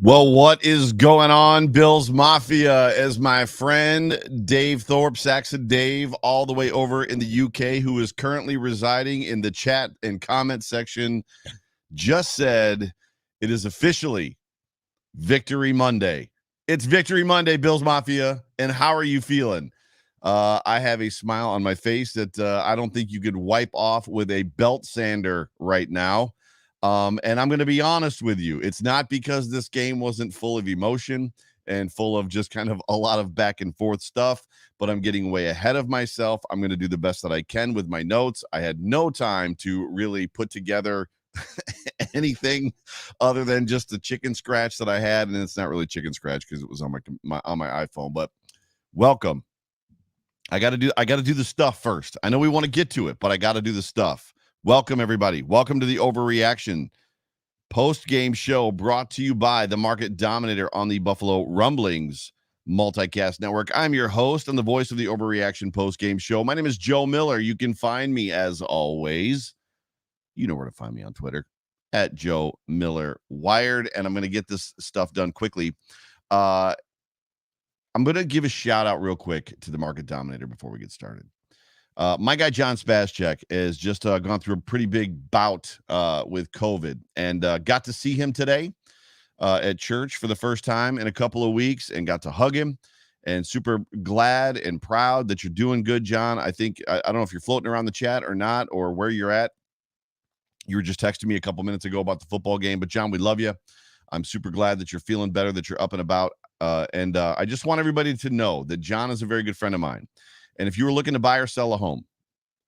Well, what is going on, Bills Mafia? As my friend Dave Thorpe, Saxon Dave, all the way over in the UK, who is currently residing in the chat and comment section, just said it is officially Victory Monday. It's Victory Monday, Bills Mafia. And how are you feeling? I have a smile on my face that I don't think you could wipe off with a belt sander right now. And I'm going to be honest with you. It's not because this game wasn't full of emotion and full of just kind of a lot of back and forth stuff, but I'm getting way ahead of myself. I'm going to do the best that I can with my notes. I had no time to really put together anything other than just the chicken scratch that I had. And it's not really chicken scratch because it was on my iPhone, but welcome. I got to do the stuff first. I know we want to get to it, but I got to do the stuff. Welcome, everybody. Welcome to the Overreaction post-game show brought to you by the Market Dominator on the Buffalo Rumblings Multicast Network. I'm your host and the voice of the Overreaction post-game show. My name is Joe Miller. You can find me, as always, you know where to find me on Twitter, at Joe Miller Wired, and I'm going to get this stuff done quickly. I'm going to give a shout-out real quick to the Market Dominator before we get started. My guy, John Spaschek, has just gone through a pretty big bout with COVID and got to see him today at church for the first time in a couple of weeks and got to hug him and super glad and proud that you're doing good, John. I think, I don't know if you're floating around the chat or not or where you're at. You were just texting me a couple minutes ago about the football game, but John, we love you. I'm super glad that you're feeling better, that you're up and about. And I just want everybody to know that John is a very good friend of mine. And if you were looking to buy or sell a home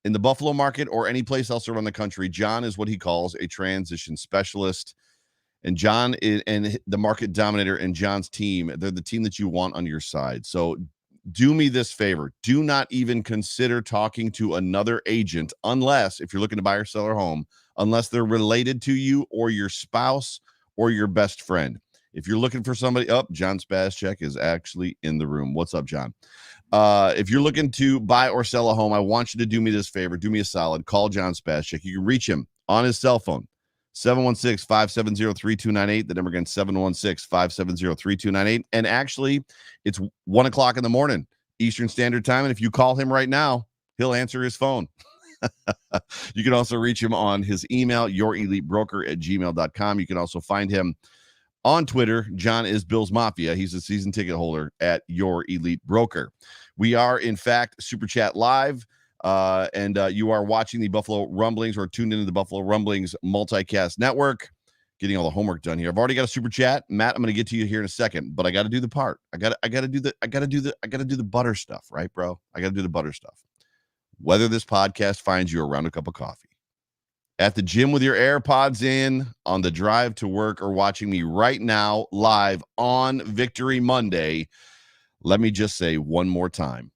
in the Buffalo market or any place else around the country, John is what he calls a transition specialist. And John and the Market Dominator and John's team, they're the team that you want on your side. So do me this favor. Do not even consider talking to another agent unless, if you're looking to buy or sell a home, unless they're related to you or your spouse or your best friend. If you're looking for somebody, John Spaschek is actually in the room. What's up, John? If you're looking to buy or sell a home, I want you to do me this favor. Do me a solid. Call John Spaschek. You can reach him on his cell phone, 716-570-3298. The number again, 716-570-3298. And actually, it's 1 o'clock in the morning, Eastern Standard Time. And if you call him right now, he'll answer his phone. You can also reach him on his email, yourelitebroker@gmail.com. You can also find him on Twitter. John is Bills Mafia. He's a season ticket holder at Your Elite Broker. We are, in fact, Super Chat Live, and you are watching the Buffalo Rumblings or tuned into the Buffalo Rumblings Multicast Network, getting all the homework done here. I've already got a Super Chat. Matt, I'm going to get to you here in a second, but I got to do the part. I got to do the butter stuff, right, bro? I got to do the butter stuff. Whether this podcast finds you around a cup of coffee, at the gym with your AirPods in, on the drive to work, or watching me right now live on Victory Monday, let me just say one more time,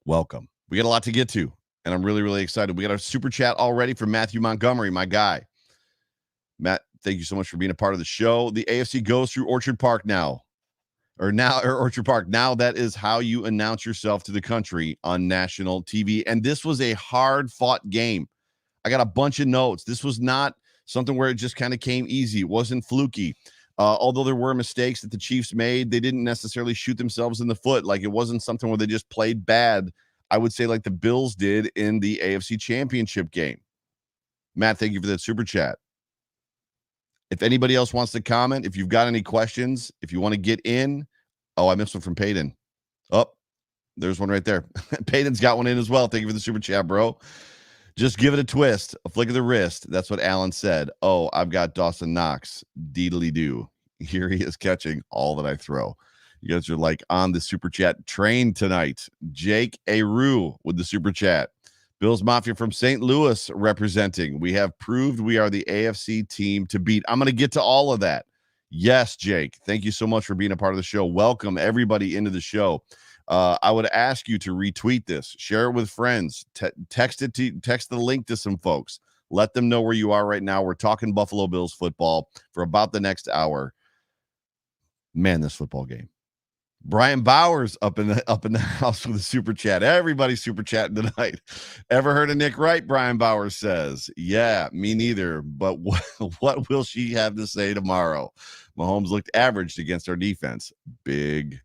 welcome. We got a lot to get to, and I'm really, really excited. We got a super chat already from Matthew Montgomery, my guy. Matt, thank you so much for being a part of the show. The AFC goes through Orchard Park now. Orchard Park. Now that is how you announce yourself to the country on national TV. And this was a hard-fought game. I got a bunch of notes. This was not something where it just kind of came easy. It wasn't fluky. Although there were mistakes that the Chiefs made, they didn't necessarily shoot themselves in the foot. Like, it wasn't something where they just played bad, I would say, like the Bills did in the AFC Championship game. Matt, thank you for that super chat. If anybody else wants to comment, if you've got any questions, if you want to get in. Oh, I missed one from Peyton. Oh, there's one right there. Peyton's got one in as well. Thank you for the super chat, bro. Just give it a twist, a flick of the wrist. That's what Alan said. Oh, I've got Dawson Knox. Deedly-doo. Here he is catching all that I throw. You guys are like on the super chat train tonight. Jake Aru with the super chat. Bills Mafia from St. Louis representing. We have proved we are the AFC team to beat. I'm going to get to all of that. Yes, Jake. Thank you so much for being a part of the show. Welcome everybody into the show. I would ask you to retweet this, share it with friends, text the link to some folks. Let them know where you are right now. We're talking Buffalo Bills football for about the next hour. Man, this football game. Brian Bowers up in the house with a super chat. Everybody's super chatting tonight. Ever heard of Nick Wright? Brian Bowers says, yeah, me neither. But what will she have to say tomorrow? Mahomes looked averaged against our defense. Big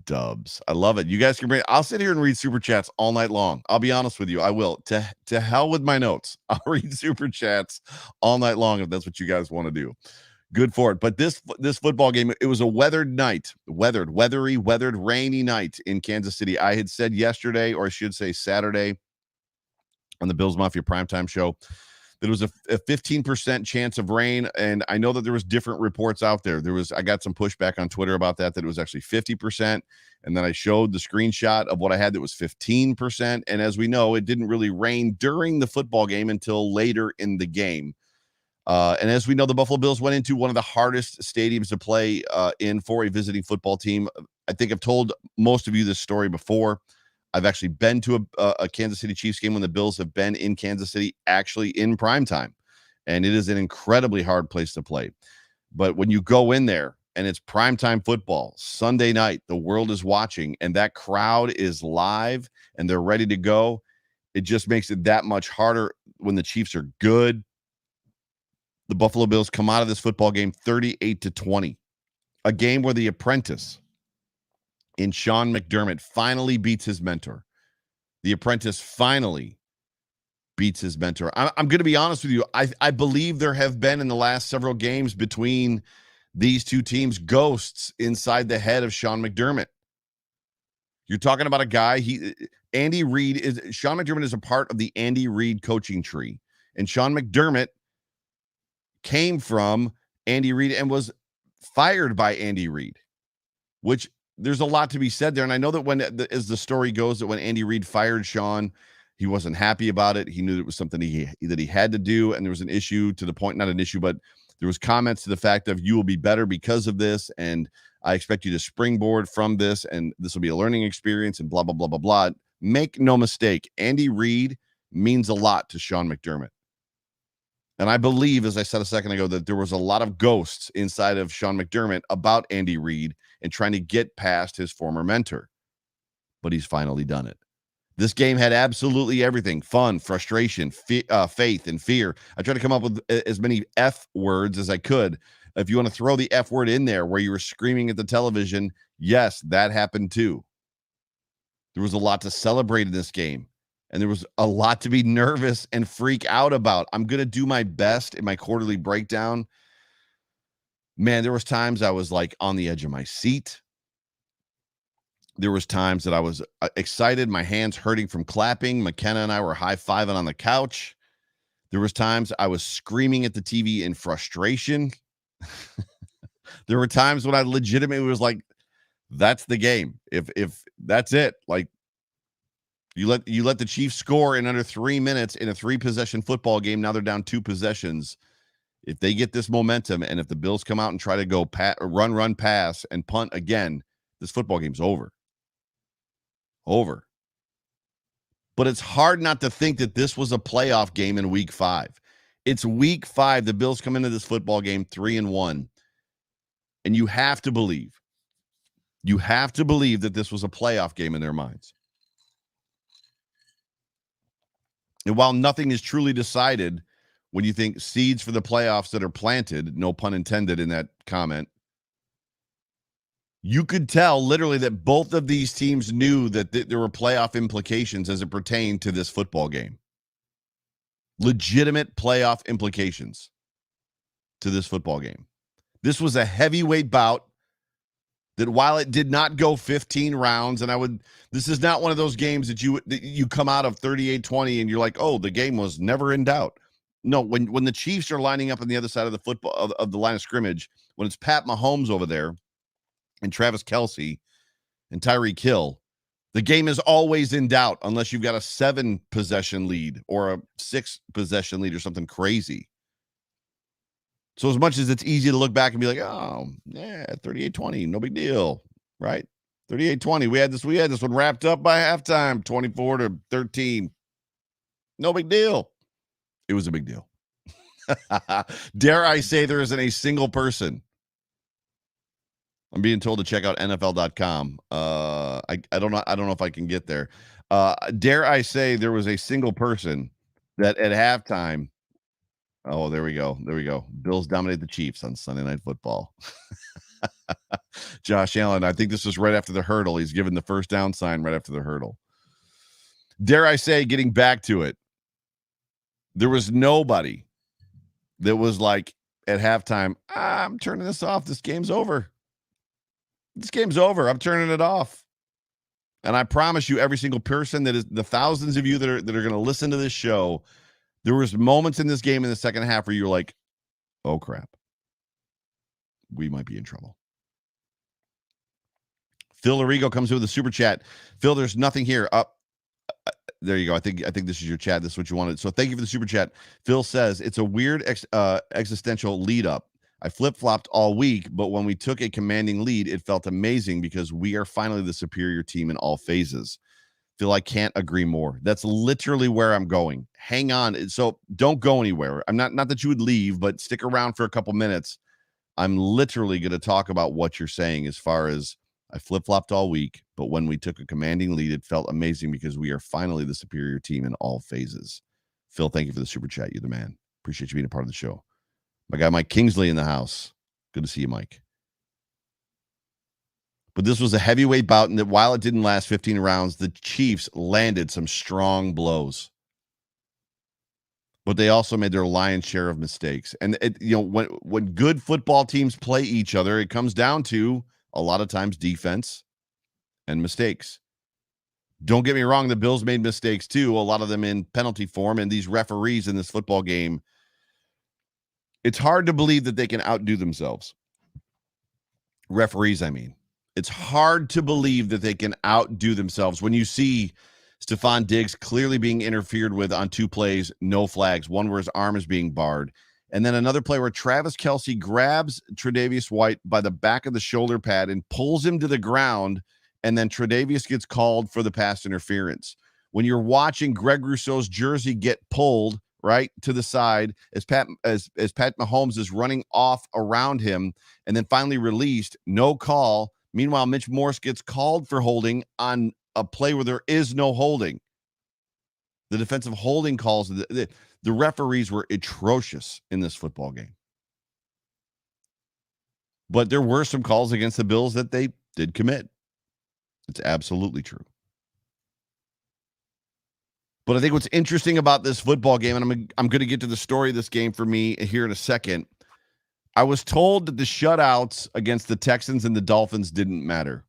dubs. I love it. You guys can bring. I'll sit here and read super chats all night long. I'll be honest with you. I will. To hell with my notes. I'll read super chats all night long if that's what you guys want to do. Good for it. But this football game, it was a weathered night, weathered, rainy night in Kansas City. I had said yesterday, or I should say Saturday, on the Bills Mafia primetime show, that it was a 15% chance of rain. And I know that there was different reports out there. I got some pushback on Twitter about that it was actually 50%. And then I showed the screenshot of what I had that was 15%. And as we know, it didn't really rain during the football game until later in the game. And as we know, the Buffalo Bills went into one of the hardest stadiums to play in for a visiting football team. I think I've told most of you this story before. I've actually been to a Kansas City Chiefs game when the Bills have been in Kansas City, actually in primetime. And it is an incredibly hard place to play. But when you go in there and it's primetime football, Sunday night, the world is watching, and that crowd is live and they're ready to go, it just makes it that much harder when the Chiefs are good. The Buffalo Bills come out of this football game 38-20, a game where the apprentice in Sean McDermott finally beats his mentor. The apprentice finally beats his mentor. I'm going to be honest with you. I believe there have been in the last several games between these two teams ghosts inside the head of Sean McDermott. You're talking about a guy, Andy Reid Sean McDermott is a part of the Andy Reid coaching tree. And Sean McDermott came from Andy Reid and was fired by Andy Reid, which there's a lot to be said there. And I know that as the story goes, that when Andy Reid fired Sean, he wasn't happy about it. He knew it was something that he had to do. And there was an issue to the point, not an issue, but there was comments to the fact of, you will be better because of this. And I expect you to springboard from this. And this will be a learning experience and blah, blah, blah, blah, blah. Make no mistake. Andy Reid means a lot to Sean McDermott. And I believe, as I said a second ago, that there was a lot of ghosts inside of Sean McDermott about Andy Reid and trying to get past his former mentor. But he's finally done it. This game had absolutely everything: fun, frustration, faith, and fear. I tried to come up with as many F words as I could. If you want to throw the F word in there where you were screaming at the television, yes, that happened too. There was a lot to celebrate in this game. And there was a lot to be nervous and freak out about. I'm going to do my best in my quarterly breakdown. Man, there was times I was like on the edge of my seat. There was times that I was excited, my hands hurting from clapping. McKenna and I were high-fiving on the couch. There was times I was screaming at the TV in frustration. There were times when I legitimately was like, that's the game. If that's it, like, You let the Chiefs score in under 3 minutes in a 3-possession football game. Now they're down 2 possessions. If they get this momentum, and if the Bills come out and try to go run, pass, and punt again, this football game's over. Over. But it's hard not to think that this was a playoff game in week 5. It's week 5. The Bills come into this football game 3-1. And you have to believe that this was a playoff game in their minds. And while nothing is truly decided, when you think seeds for the playoffs that are planted, no pun intended in that comment, you could tell literally that both of these teams knew that there were playoff implications as it pertained to this football game. Legitimate playoff implications to this football game. This was a heavyweight bout that, while it did not go 15 rounds, and this is not one of those games that you come out of 38-20 and you're like, oh, the game was never in doubt. No, when the Chiefs are lining up on the other side of the football of the line of scrimmage, when it's Pat Mahomes over there and Travis Kelce and Tyreek Hill, the game is always in doubt unless you've got a 7-possession lead or a 6-possession lead or something crazy. So as much as it's easy to look back and be like, oh, yeah, 38-20, no big deal, right? 38-20. We had this one wrapped up by halftime, 24-13. No big deal. It was a big deal. Dare I say there isn't a single person I'm being told to check out NFL.com. I don't know if I can get there. Dare I say there was a single person that at halftime. Oh, there we go. There we go. Bills dominate the Chiefs on Sunday Night Football. Josh Allen, I think this was right after the hurdle. He's given the first down sign right after the hurdle. Dare I say, getting back to it, there was nobody that was like at halftime, I'm turning this off. This game's over. This game's over. I'm turning it off. And I promise you, every single person that is the thousands of you that are going to listen to this show, there was moments in this game in the second half where you're like, oh crap, we might be in trouble. Phil Arrigo comes in with a super chat. Phil, there's nothing here. Up. There you go. I think this is your chat. This is what you wanted. So thank you for the super chat. Phil says it's a weird existential lead up. I flip-flopped all week, but when we took a commanding lead, it felt amazing because we are finally the superior team in all phases. Phil, I can't agree more. That's literally where I'm going. Hang on. So don't go anywhere. I'm not that you would leave, but stick around for a couple minutes. I'm literally going to talk about what you're saying as far as I flip-flopped all week, but when we took a commanding lead, it felt amazing because we are finally the superior team in all phases. Phil, thank you for the super chat. You're the man. Appreciate you being a part of the show. My guy, Mike Kingsley in the house. Good to see you, Mike. But this was a heavyweight bout, and that while it didn't last 15 rounds, the Chiefs landed some strong blows. But they also made their lion's share of mistakes. And when good football teams play each other, it comes down to a lot of times defense and mistakes. Don't get me wrong, the Bills made mistakes too, a lot of them in penalty form, and these referees in this football game, it's hard to believe that they can outdo themselves. Referees, I mean. It's hard to believe that they can outdo themselves when you see Stephon Diggs clearly being interfered with on two plays, no flags, one where his arm is being barred. And then another play where Travis Kelce grabs Tre'Davious White by the back of the shoulder pad and pulls him to the ground, and then Tre'Davious gets called for the pass interference. When you're watching Greg Rousseau's jersey get pulled right to the side as Pat Mahomes is running off around him and then finally released, no call. Meanwhile, Mitch Morse gets called for holding on a play where there is no holding. The defensive holding calls, the referees were atrocious in this football game. But there were some calls against the Bills that they did commit. It's absolutely true. But I think what's interesting about this football game, and I'm going to get to the story of this game for me here in a second. I was told that the shutouts against the Texans and the Dolphins didn't matter.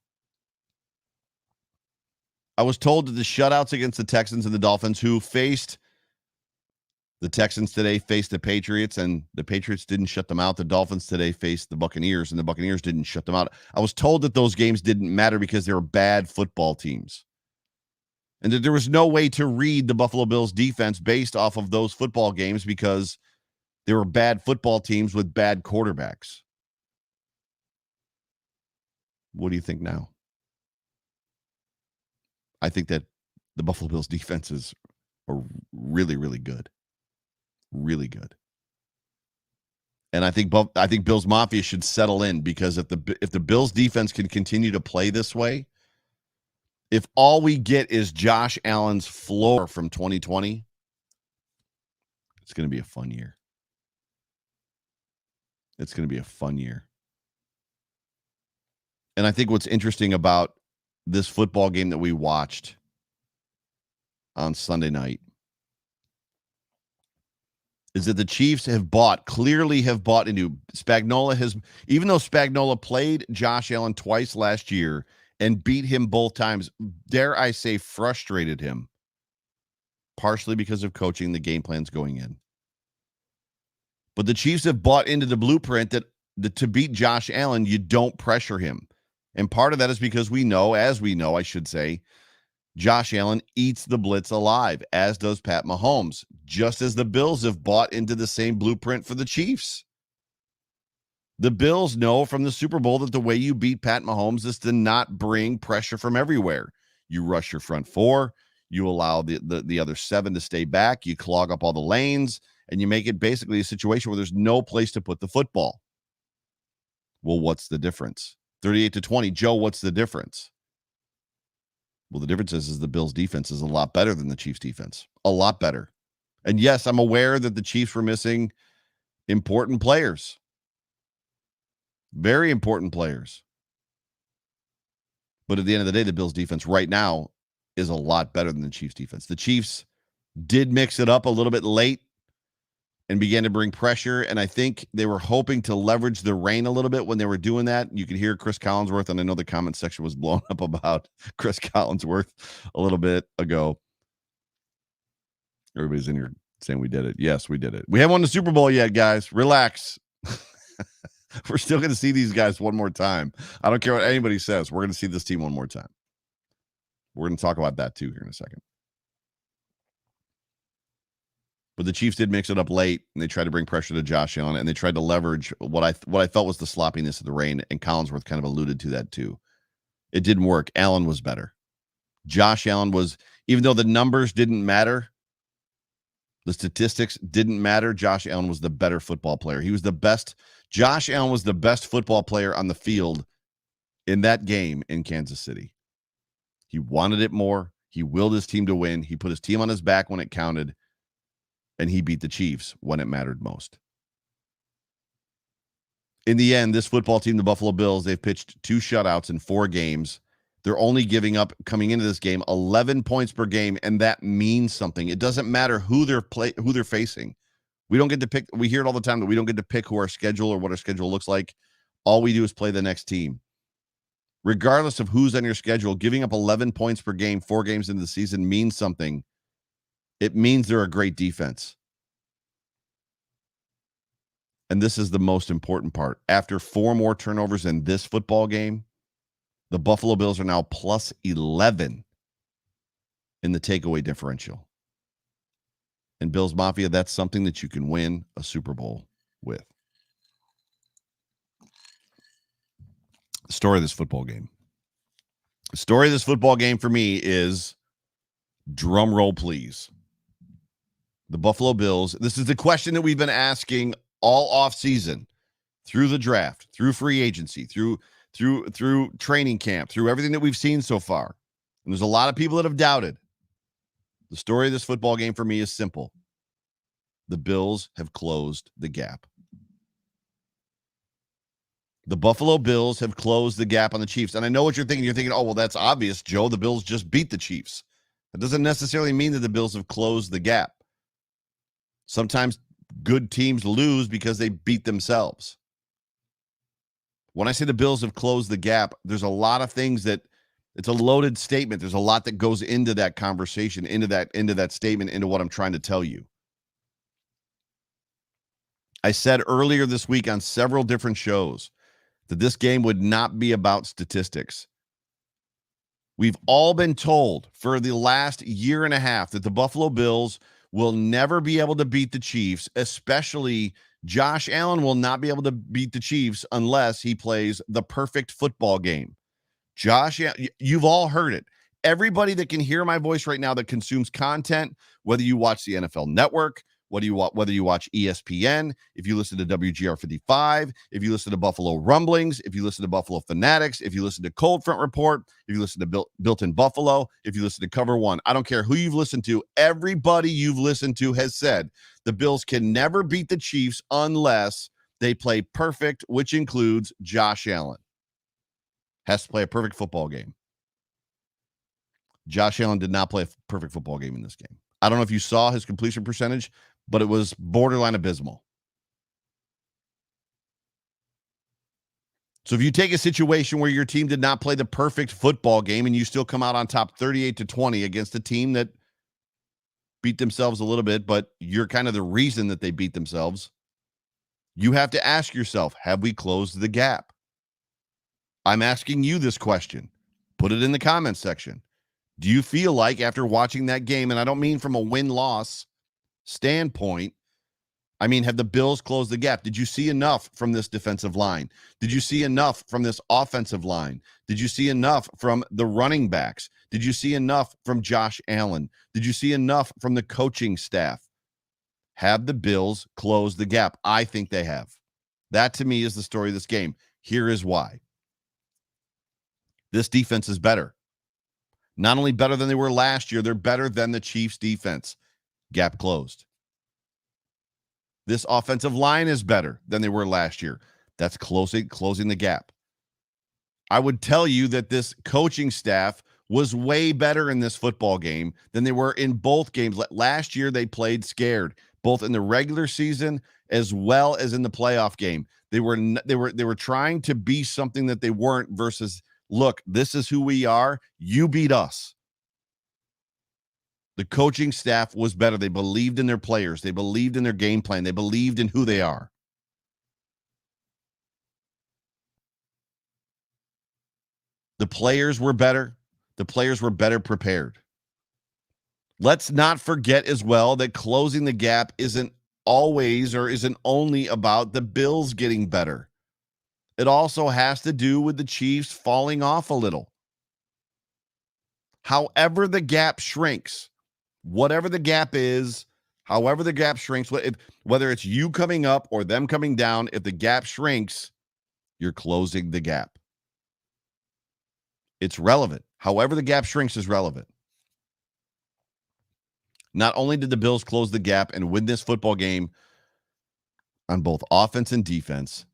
I was told that the shutouts against the Texans and the Dolphins, who faced the Texans today, faced the Patriots, and the Patriots didn't shut them out. The Dolphins today faced the Buccaneers, and the Buccaneers didn't shut them out. I was told that those games didn't matter because they were bad football teams. And that there was no way to read the Buffalo Bills defense based off of those football games because they were bad football teams with bad quarterbacks. What do you think now? I think that the Buffalo Bills defenses are really, really good. Really good. And I think Bills Mafia should settle in, because if the Bills defense can continue to play this way, if all we get is Josh Allen's floor from 2020, it's going to be a fun year. It's going to be a fun year. And I think what's interesting about this football game that we watched on Sunday night is that the Chiefs clearly have bought into Spagnuolo. Even though Spagnuolo played Josh Allen twice last year and beat him both times, dare I say frustrated him, partially because of coaching, the game plans going in. But the Chiefs have bought into the blueprint that to beat Josh Allen, you don't pressure him. And part of that is because I should say, Josh Allen eats the blitz alive, as does Pat Mahomes, just as the Bills have bought into the same blueprint for the Chiefs. The Bills know from the Super Bowl that the way you beat Pat Mahomes is to not bring pressure from everywhere. You rush your front four, you allow the other seven to stay back, you clog up all the lanes, and you make it basically a situation where there's no place to put the football. Well, what's the difference? 38-20. Joe, what's the difference? Well, the difference is the Bills' defense is a lot better than the Chiefs' defense. A lot better. And yes, I'm aware that the Chiefs were missing important players. Very important players. But at the end of the day, the Bills' defense right now is a lot better than the Chiefs' defense. The Chiefs did mix it up a little bit late and began to bring pressure, and I think they were hoping to leverage the rain a little bit when they were doing that. You could hear Chris Collinsworth, and I know the comment section was blown up about Chris Collinsworth a little bit ago. Everybody's in here saying we did it. Yes, we did it. We haven't won the Super Bowl yet, guys. Relax. We're still going to see these guys one more time. I don't care what anybody says. We're going to see this team one more time. We're going to talk about that too here in a second. But the Chiefs did mix it up late, and they tried to bring pressure to Josh Allen, and they tried to leverage what I felt was the sloppiness of the rain, and Collinsworth kind of alluded to that too. It didn't work. Allen was better. Josh Allen was, even though the numbers didn't matter, the statistics didn't matter, Josh Allen was the better football player. He was the best. Josh Allen was the best football player on the field in that game in Kansas City. He wanted it more. He willed his team to win. He put his team on his back when it counted. And he beat the Chiefs when it mattered most. In the end, this football team, the Buffalo Bills, they've pitched 2 shutouts in 4 games. They're only giving up, coming into this game, 11 points per game, and that means something. It doesn't matter who they're facing. We don't get to pick. We hear it all the time that we don't get to pick who our schedule or what our schedule looks like. All we do is play the next team. Regardless of who's on your schedule, giving up 11 points per game, 4 games into the season means something. It means they're a great defense. And this is the most important part. After 4 more turnovers in this football game, the Buffalo Bills are now plus 11 in the takeaway differential. And Bills Mafia, that's something that you can win a Super Bowl with. The story of this football game. The story of this football game for me is, drum roll please, the Buffalo Bills. This is the question that we've been asking all offseason, through the draft, through free agency, through training camp, through everything that we've seen so far. And there's a lot of people that have doubted. The story of this football game for me is simple. The Bills have closed the gap. The Buffalo Bills have closed the gap on the Chiefs. And I know what you're thinking. You're thinking, oh, well, that's obvious, Joe. The Bills just beat the Chiefs. That doesn't necessarily mean that the Bills have closed the gap. Sometimes good teams lose because they beat themselves. When I say the Bills have closed the gap, there's a lot of things that, it's a loaded statement. There's a lot that goes into that conversation, into that statement, into what I'm trying to tell you. I said earlier this week on several different shows that this game would not be about statistics. We've all been told for the last year and a half that the Buffalo Bills will never be able to beat the Chiefs, especially Josh Allen will not be able to beat the Chiefs unless he plays the perfect football game. Josh, you've all heard it. Everybody that can hear my voice right now that consumes content, whether you watch the NFL Network, whether you watch ESPN, if you listen to WGR 55, if you listen to Buffalo Rumblings, if you listen to Buffalo Fanatics, if you listen to Cold Front Report, if you listen to Built in Buffalo, if you listen to Cover One, I don't care who you've listened to, everybody you've listened to has said the Bills can never beat the Chiefs unless they play perfect, which includes Josh Allen. Has to play a perfect football game. Josh Allen did not play a perfect football game in this game. I don't know if you saw his completion percentage, but it was borderline abysmal. So if you take a situation where your team did not play the perfect football game and you still come out on top 38-20 against a team that beat themselves a little bit, but you're kind of the reason that they beat themselves, you have to ask yourself, have we closed the gap? I'm asking you this question. Put it in the comments section. Do you feel like after watching that game, and I don't mean from a win-loss standpoint, I mean, have the Bills closed the gap? Did you see enough from this defensive line? Did you see enough from this offensive line? Did you see enough from the running backs? Did you see enough from Josh Allen? Did you see enough from the coaching staff? Have the Bills closed the gap? I think they have. That, to me, is the story of this game. Here is why. This defense is better. Not only better than they were last year, they're better than the Chiefs' defense. Gap closed. This offensive line is better than they were last year. That's closing the gap. I would tell you that this coaching staff was way better in this football game than they were in both games. Last year, they played scared, both in the regular season as well as in the playoff game. They were trying to be something that they weren't versus, look, this is who we are. You beat us. The coaching staff was better. They believed in their players. They believed in their game plan. They believed in who they are. The players were better. The players were better prepared. Let's not forget as well that closing the gap isn't always or isn't only about the Bills getting better. It also has to do with the Chiefs falling off a little. However the gap shrinks, whatever the gap is, however the gap shrinks, whether it's you coming up or them coming down, if the gap shrinks, you're closing the gap. It's relevant. However the gap shrinks is relevant. Not only did the Bills close the gap and win this football game on both offense and defense,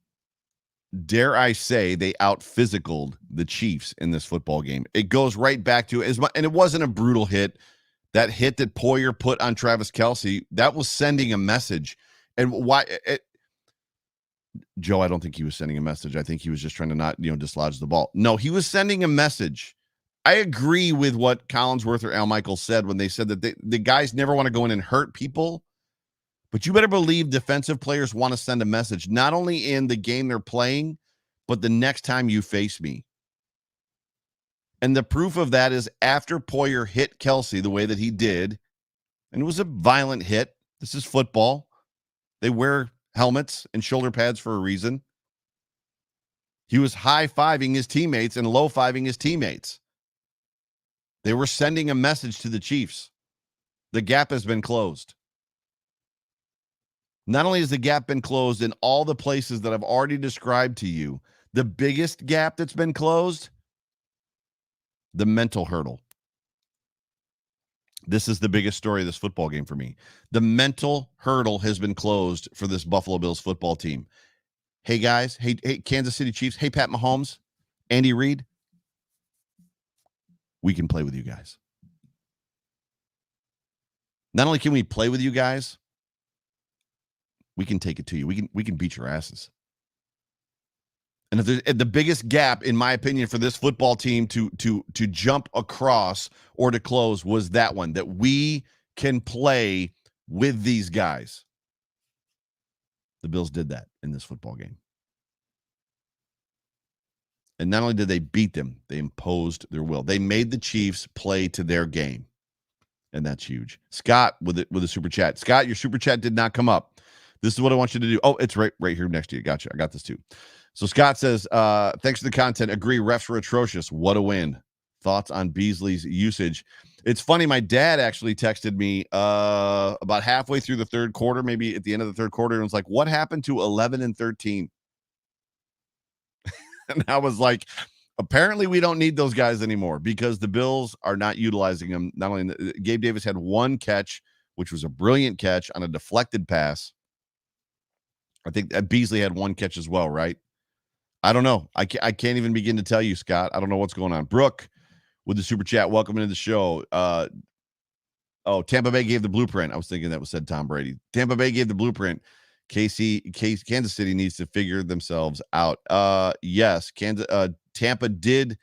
dare I say they out-physicaled the Chiefs in this football game. It goes right back to, and it wasn't a brutal hit. That hit that Poyer put on Travis Kelce, that was sending a message. And why? Joe, I don't think he was sending a message. I think he was just trying to not, dislodge the ball. No, he was sending a message. I agree with what Collinsworth or Al Michaels said when they said that the guys never want to go in and hurt people. But you better believe defensive players want to send a message, not only in the game they're playing, but the next time you face me. And the proof of that is after Poyer hit Kelce the way that he did, and it was a violent hit. This is football. They wear helmets and shoulder pads for a reason. He was high-fiving his teammates and low-fiving his teammates. They were sending a message to the Chiefs. The gap has been closed. Not only has the gap been closed in all the places that I've already described to you, the biggest gap that's been closed, the mental hurdle. This is the biggest story of this football game for me. The mental hurdle has been closed for this Buffalo Bills football team. Hey, guys. Hey, Kansas City Chiefs. Hey, Pat Mahomes. Andy Reid. We can play with you guys. Not only can we play with you guys, we can take it to you. We can beat your asses. And if there's the biggest gap, in my opinion, for this football team to jump across or to close was that one, that we can play with these guys. The Bills did that in this football game. And not only did they beat them, they imposed their will. They made the Chiefs play to their game. And that's huge. Scott with a super chat. Scott, your super chat did not come up. This is what I want you to do. Oh, it's right here next to you. Gotcha. I got this too. So Scott says, thanks for the content. Agree, refs were atrocious. What a win. Thoughts on Beasley's usage? It's funny, my dad actually texted me about halfway through the third quarter, maybe at the end of the third quarter, and was like, what happened to 11 and 13? And I was like, apparently we don't need those guys anymore because the Bills are not utilizing them. Not only Gabe Davis had one catch, which was a brilliant catch on a deflected pass. I think Beasley had one catch as well, right? I don't know. I can't even begin to tell you, Scott. I don't know what's going on. Brooke with the super chat. Welcome into the show. Tampa Bay gave the blueprint. I was thinking that was said Tom Brady. Tampa Bay gave the blueprint. Kansas City needs to figure themselves out. Yes, Tampa did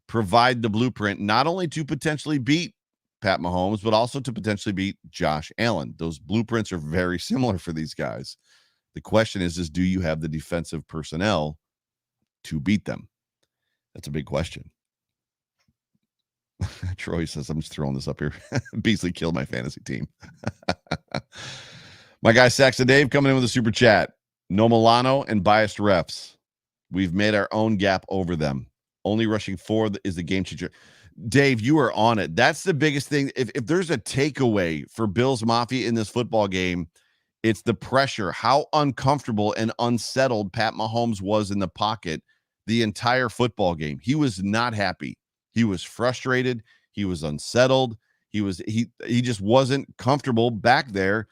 provide the blueprint, not only to potentially beat Pat Mahomes, but also to potentially beat Josh Allen. Those blueprints are very similar for these guys. The question is do you have the defensive personnel to beat them? That's a big question. Troy says, I'm just throwing this up here. Beasley killed my fantasy team. My guy Saxon Dave coming in with a super chat. No Milano and biased refs. We've made our own gap over them. Only rushing 4 is the game changer. Dave, you are on it. That's the biggest thing. If there's a takeaway for Bills Mafia in this football game, it's the pressure, how uncomfortable and unsettled Pat Mahomes was in the pocket the entire football game. He was not happy. He was frustrated. He was unsettled. He just wasn't comfortable back there.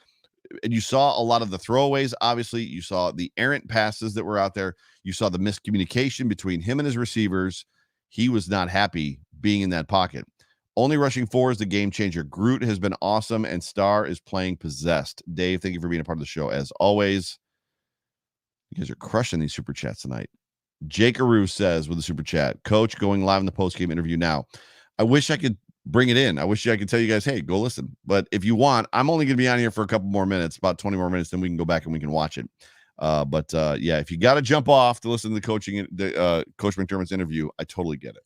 And you saw a lot of the throwaways. Obviously, you saw the errant passes that were out there. You saw the miscommunication between him and his receivers. He was not happy being in that pocket. Only rushing 4 is the game changer. Groot has been awesome, and Star is playing possessed. Dave, thank you for being a part of the show as always. You guys are crushing these super chats tonight. Jake Aru says with a super chat, Coach, going live in the post-game interview now. I wish I could bring it in. I wish I could tell you guys, hey, go listen. But if you want, I'm only going to be on here for a couple more minutes, about 20 more minutes, then we can go back and we can watch it. But yeah, if you got to jump off to listen to Coach McDermott's interview, I totally get it.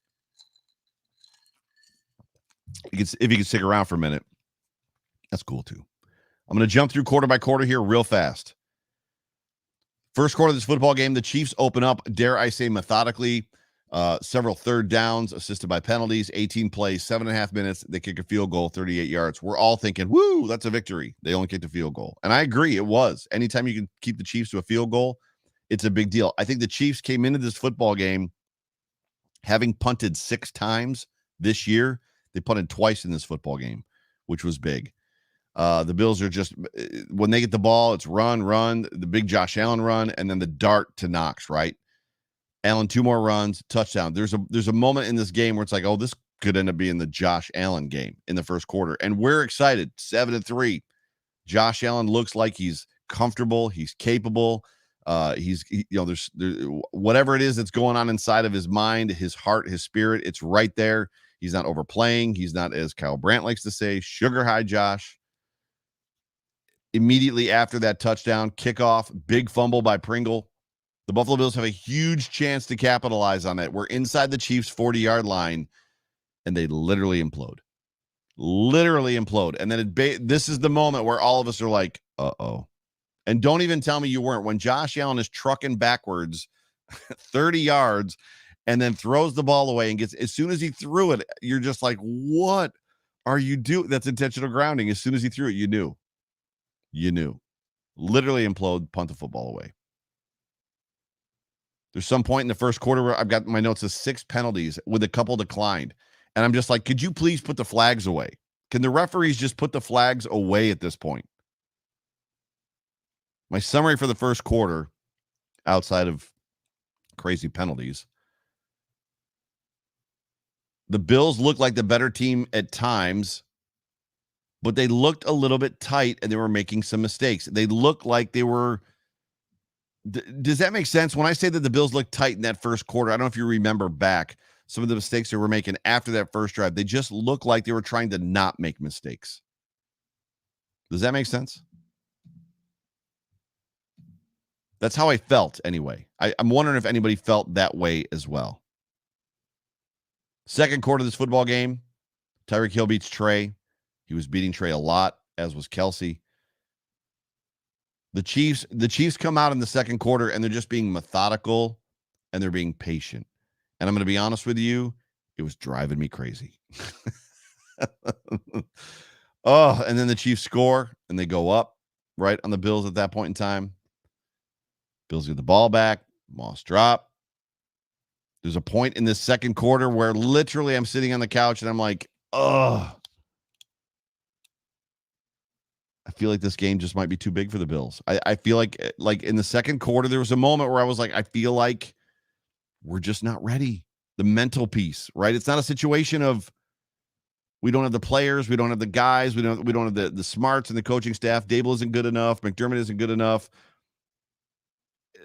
If you can stick around for a minute, that's cool too. I'm going to jump through quarter by quarter here real fast. First quarter of this football game, the Chiefs open up, dare I say, methodically. Several third downs assisted by penalties, 18 plays, 7.5 minutes. They kick a field goal, 38 yards. We're all thinking, woo, that's a victory. They only kicked a field goal. And I agree, it was. Anytime you can keep the Chiefs to a field goal, it's a big deal. I think the Chiefs came into this football game having punted 6 times this year. They punted twice in this football game, which was big. The Bills are just, when they get the ball, it's run, the big Josh Allen run, and then the dart to Knox, right? Allen, 2 more runs, touchdown. There's a moment in this game where it's like, oh, this could end up being the Josh Allen game in the first quarter. And we're excited. 7-3. Josh Allen looks like he's comfortable. He's capable. There's whatever it is that's going on inside of his mind, his heart, his spirit, it's right there. He's not overplaying. He's not, as Kyle Brandt likes to say, sugar high Josh. Immediately after that touchdown, kickoff, big fumble by Pringle. The Buffalo Bills have a huge chance to capitalize on that. We're inside the Chiefs' 40-yard line, and they literally implode. And then this is the moment where all of us are like, uh-oh. And don't even tell me you weren't. When Josh Allen is trucking backwards 30 yards and then throws the ball away and gets, as soon as he threw it, you're just like, what are you doing? That's intentional grounding. As soon as he threw it, you knew. Literally implode, punt the football away. There's some point in the first quarter where I've got my notes of 6 penalties with a couple declined. And I'm just like, could you please put the flags away? Can the referees just put the flags away at this point? My summary for the first quarter, outside of crazy penalties, the Bills looked like the better team at times, but they looked a little bit tight and they were making some mistakes. They looked like they were... Does that make sense? When I say that the Bills looked tight in that first quarter, I don't know if you remember back some of the mistakes they were making after that first drive. They just looked like they were trying to not make mistakes. Does that make sense? That's how I felt anyway. I'm wondering if anybody felt that way as well. Second quarter of this football game, Tyreek Hill beats Trey. He was beating Trey a lot, as was Kelsey. The Chiefs come out in the second quarter and they're just being methodical and they're being patient. And I'm going to be honest with you, it was driving me crazy. Oh, and then the Chiefs score and they go up right on the Bills at that point in time. Bills get the ball back. Moss drop. There's a point in this second quarter where literally I'm sitting on the couch and I'm like, oh, I feel like this game just might be too big for the Bills. I feel like in the second quarter, there was a moment where I was like, I feel like we're just not ready. The mental piece, right? It's not a situation of we don't have the players, we don't have the guys, we don't have the smarts and the coaching staff. Dable isn't good enough. McDermott isn't good enough.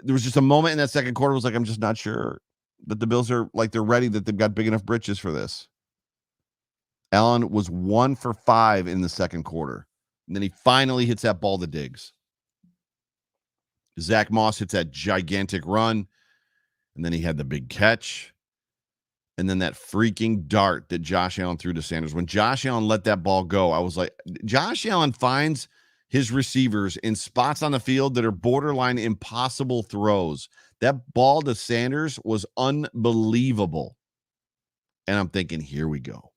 There was just a moment in that second quarter. I was like, I'm just not sure that the Bills are like they're ready, that they've got big enough britches for this. Allen was 1 for 5 in the second quarter. And then he finally hits that ball to Diggs. Zach Moss hits that gigantic run. And then he had the big catch. And then that freaking dart that Josh Allen threw to Sanders. When Josh Allen let that ball go, I was like, Josh Allen finds his receivers in spots on the field that are borderline impossible throws. That ball to Sanders was unbelievable. And I'm thinking, here we go.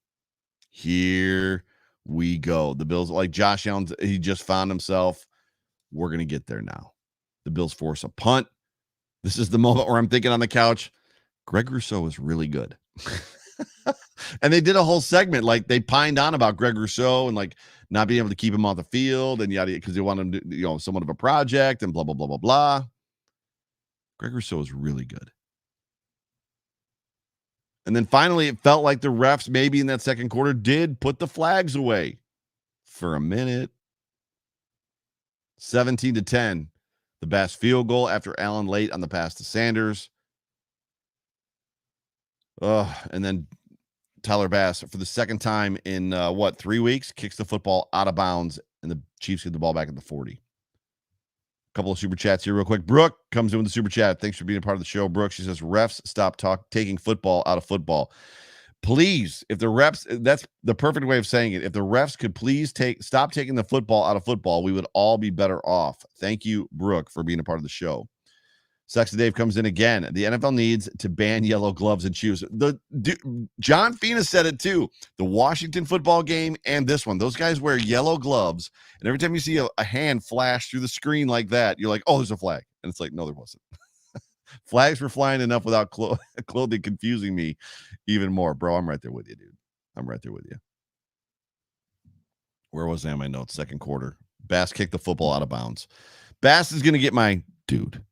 Here we go. The Bills, like Josh Allen, he just found himself. We're going to get there now. The Bills force a punt. This is the moment where I'm thinking on the couch, Greg Rousseau is really good. And they did a whole segment, like they pined on about Greg Rousseau and like not being able to keep him off the field and yada, because they want him to, somewhat of a project and blah, blah, blah, blah, blah. Greg Rousseau is really good. And then finally, it felt like the refs maybe in that second quarter did put the flags away for a minute. 17-10, the Bass field goal after Allen late on the pass to Sanders. And then Tyler Bass, for the second time in 3 weeks, kicks the football out of bounds, and the Chiefs get the ball back at the 40. A couple of super chats here real quick. Brooke comes in with the super chat. Thanks for being a part of the show, Brooke. She says, refs stop taking football out of football. Please, if the refs, that's the perfect way of saying it. If the refs could please stop taking the football out of football, we would all be better off. Thank you, Brooke, for being a part of the show. Sexy Dave comes in again. The NFL needs to ban yellow gloves and shoes. John Fina said it too. The Washington football game and this one. Those guys wear yellow gloves, and every time you see a hand flash through the screen like that, you're like, oh, there's a flag. And it's like, no, there wasn't. Flags were flying enough without clothing confusing me even more. Bro, I'm right there with you, dude. I'm right there with you. Where was I on my notes? Second quarter. Bass kicked the football out of bounds. Bass is going to get my dude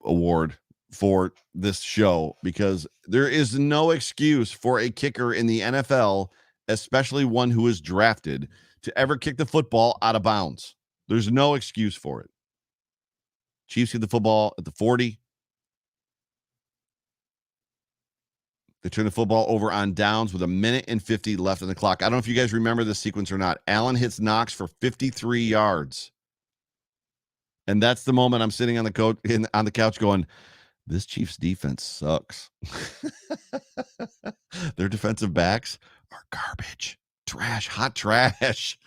award for this show because there is no excuse for a kicker in the NFL, especially one who is drafted, to ever kick the football out of bounds. There's no excuse for it. Chiefs get the football at the 40. They turn the football over on downs with 1:50 left on the clock. I don't know if you guys remember this sequence or not. Allen hits Knox for 53 yards. And that's the moment I'm sitting on the couch going, this Chiefs defense sucks. Their defensive backs are garbage. Trash, hot trash.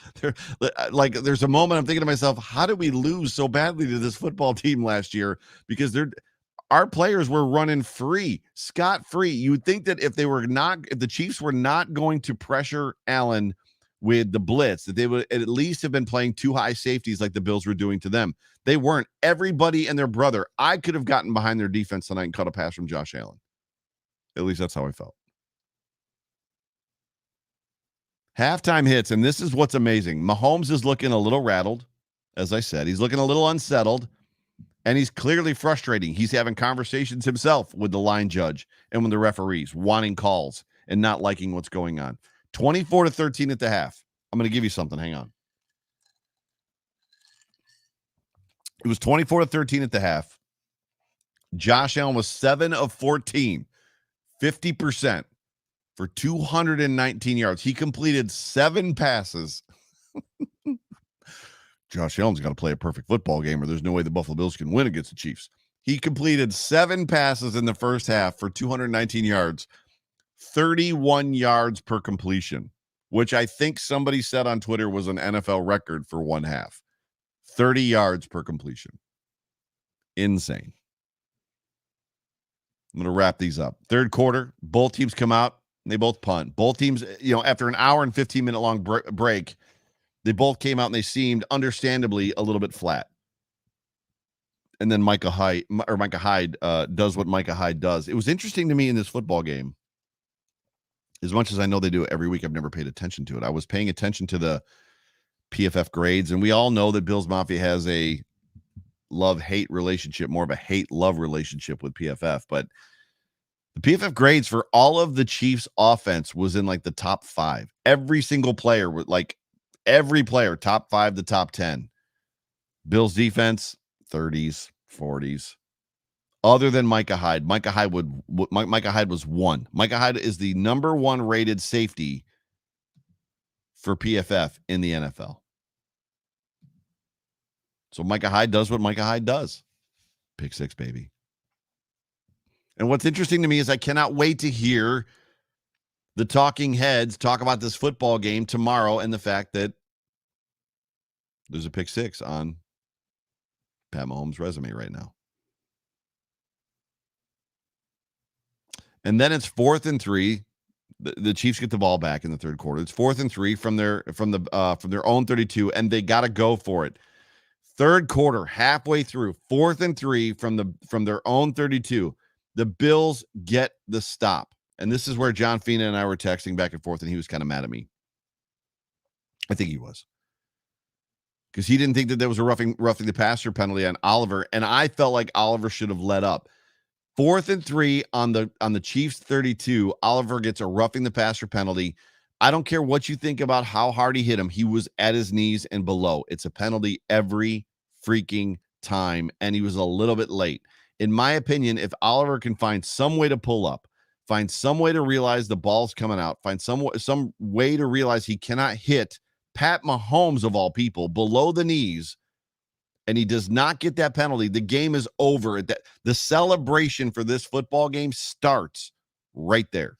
There's a moment I'm thinking to myself, how did we lose so badly to this football team last year? Because our players were running free, scot-free. You would think that if the Chiefs were not going to pressure Allen with the blitz, that they would at least have been playing two high safeties like the Bills were doing to them. They weren't. Everybody and their brother. I could have gotten behind their defense tonight and caught a pass from Josh Allen. At least that's how I felt. Halftime hits, and this is what's amazing. Mahomes is looking a little rattled, as I said. He's looking a little unsettled, and he's clearly frustrating. He's having conversations himself with the line judge and with the referees, wanting calls and not liking what's going on. 24-13 at the half. I'm going to give you something. Hang on. It was 24-13 at the half. Josh Allen was 7 of 14, 50% for 219 yards. He completed 7 passes. Josh Allen's got to play a perfect football game or there's no way the Buffalo Bills can win against the Chiefs. He completed 7 passes in the first half for 219 yards, 31 yards per completion, which I think somebody said on Twitter was an NFL record for one half. 30 yards per completion. Insane. I'm going to wrap these up. Third quarter, both teams come out, and they both punt. Both teams, after an hour and 15-minute long break, they both came out and they seemed understandably a little bit flat. And then Micah Hyde does what Micah Hyde does. It was interesting to me in this football game. As much as I know they do it every week, I've never paid attention to it. I was paying attention to the PFF grades, and we all know that Bills Mafia has a love-hate relationship, more of a hate-love relationship with PFF. But the PFF grades for all of the Chiefs' offense was in like the top 5. Every single player, every player, top 5 to top 10. Bills defense, 30s, 40s. Other than Micah Hyde. Micah Hyde was 1. Micah Hyde is the number 1 rated safety for PFF in the NFL. So Micah Hyde does what Micah Hyde does. Pick 6, baby. And what's interesting to me is I cannot wait to hear the talking heads talk about this football game tomorrow and the fact that there's a pick 6 on Pat Mahomes' resume right now. And then it's 4th and 3. The Chiefs get the ball back in the third quarter. It's 4th and 3 from their own 32, and they got to go for it. Third quarter, halfway through, 4th and 3 from their own 32. The Bills get the stop. And this is where John Fina and I were texting back and forth, and he was kind of mad at me. I think he was. Because he didn't think that there was a roughing the passer penalty on Oliver, and I felt like Oliver should have let up. 4th and 3 on the Chiefs 32. Oliver gets a roughing the passer penalty. I don't care what you think about how hard he hit him. He was at his knees and below. It's a penalty every freaking time, and he was a little bit late. In my opinion, if Oliver can find some way to pull up, find some way to realize the ball's coming out, find some way to realize he cannot hit Pat Mahomes, of all people, below the knees, and he does not get that penalty, the game is over. The celebration for this football game starts right there,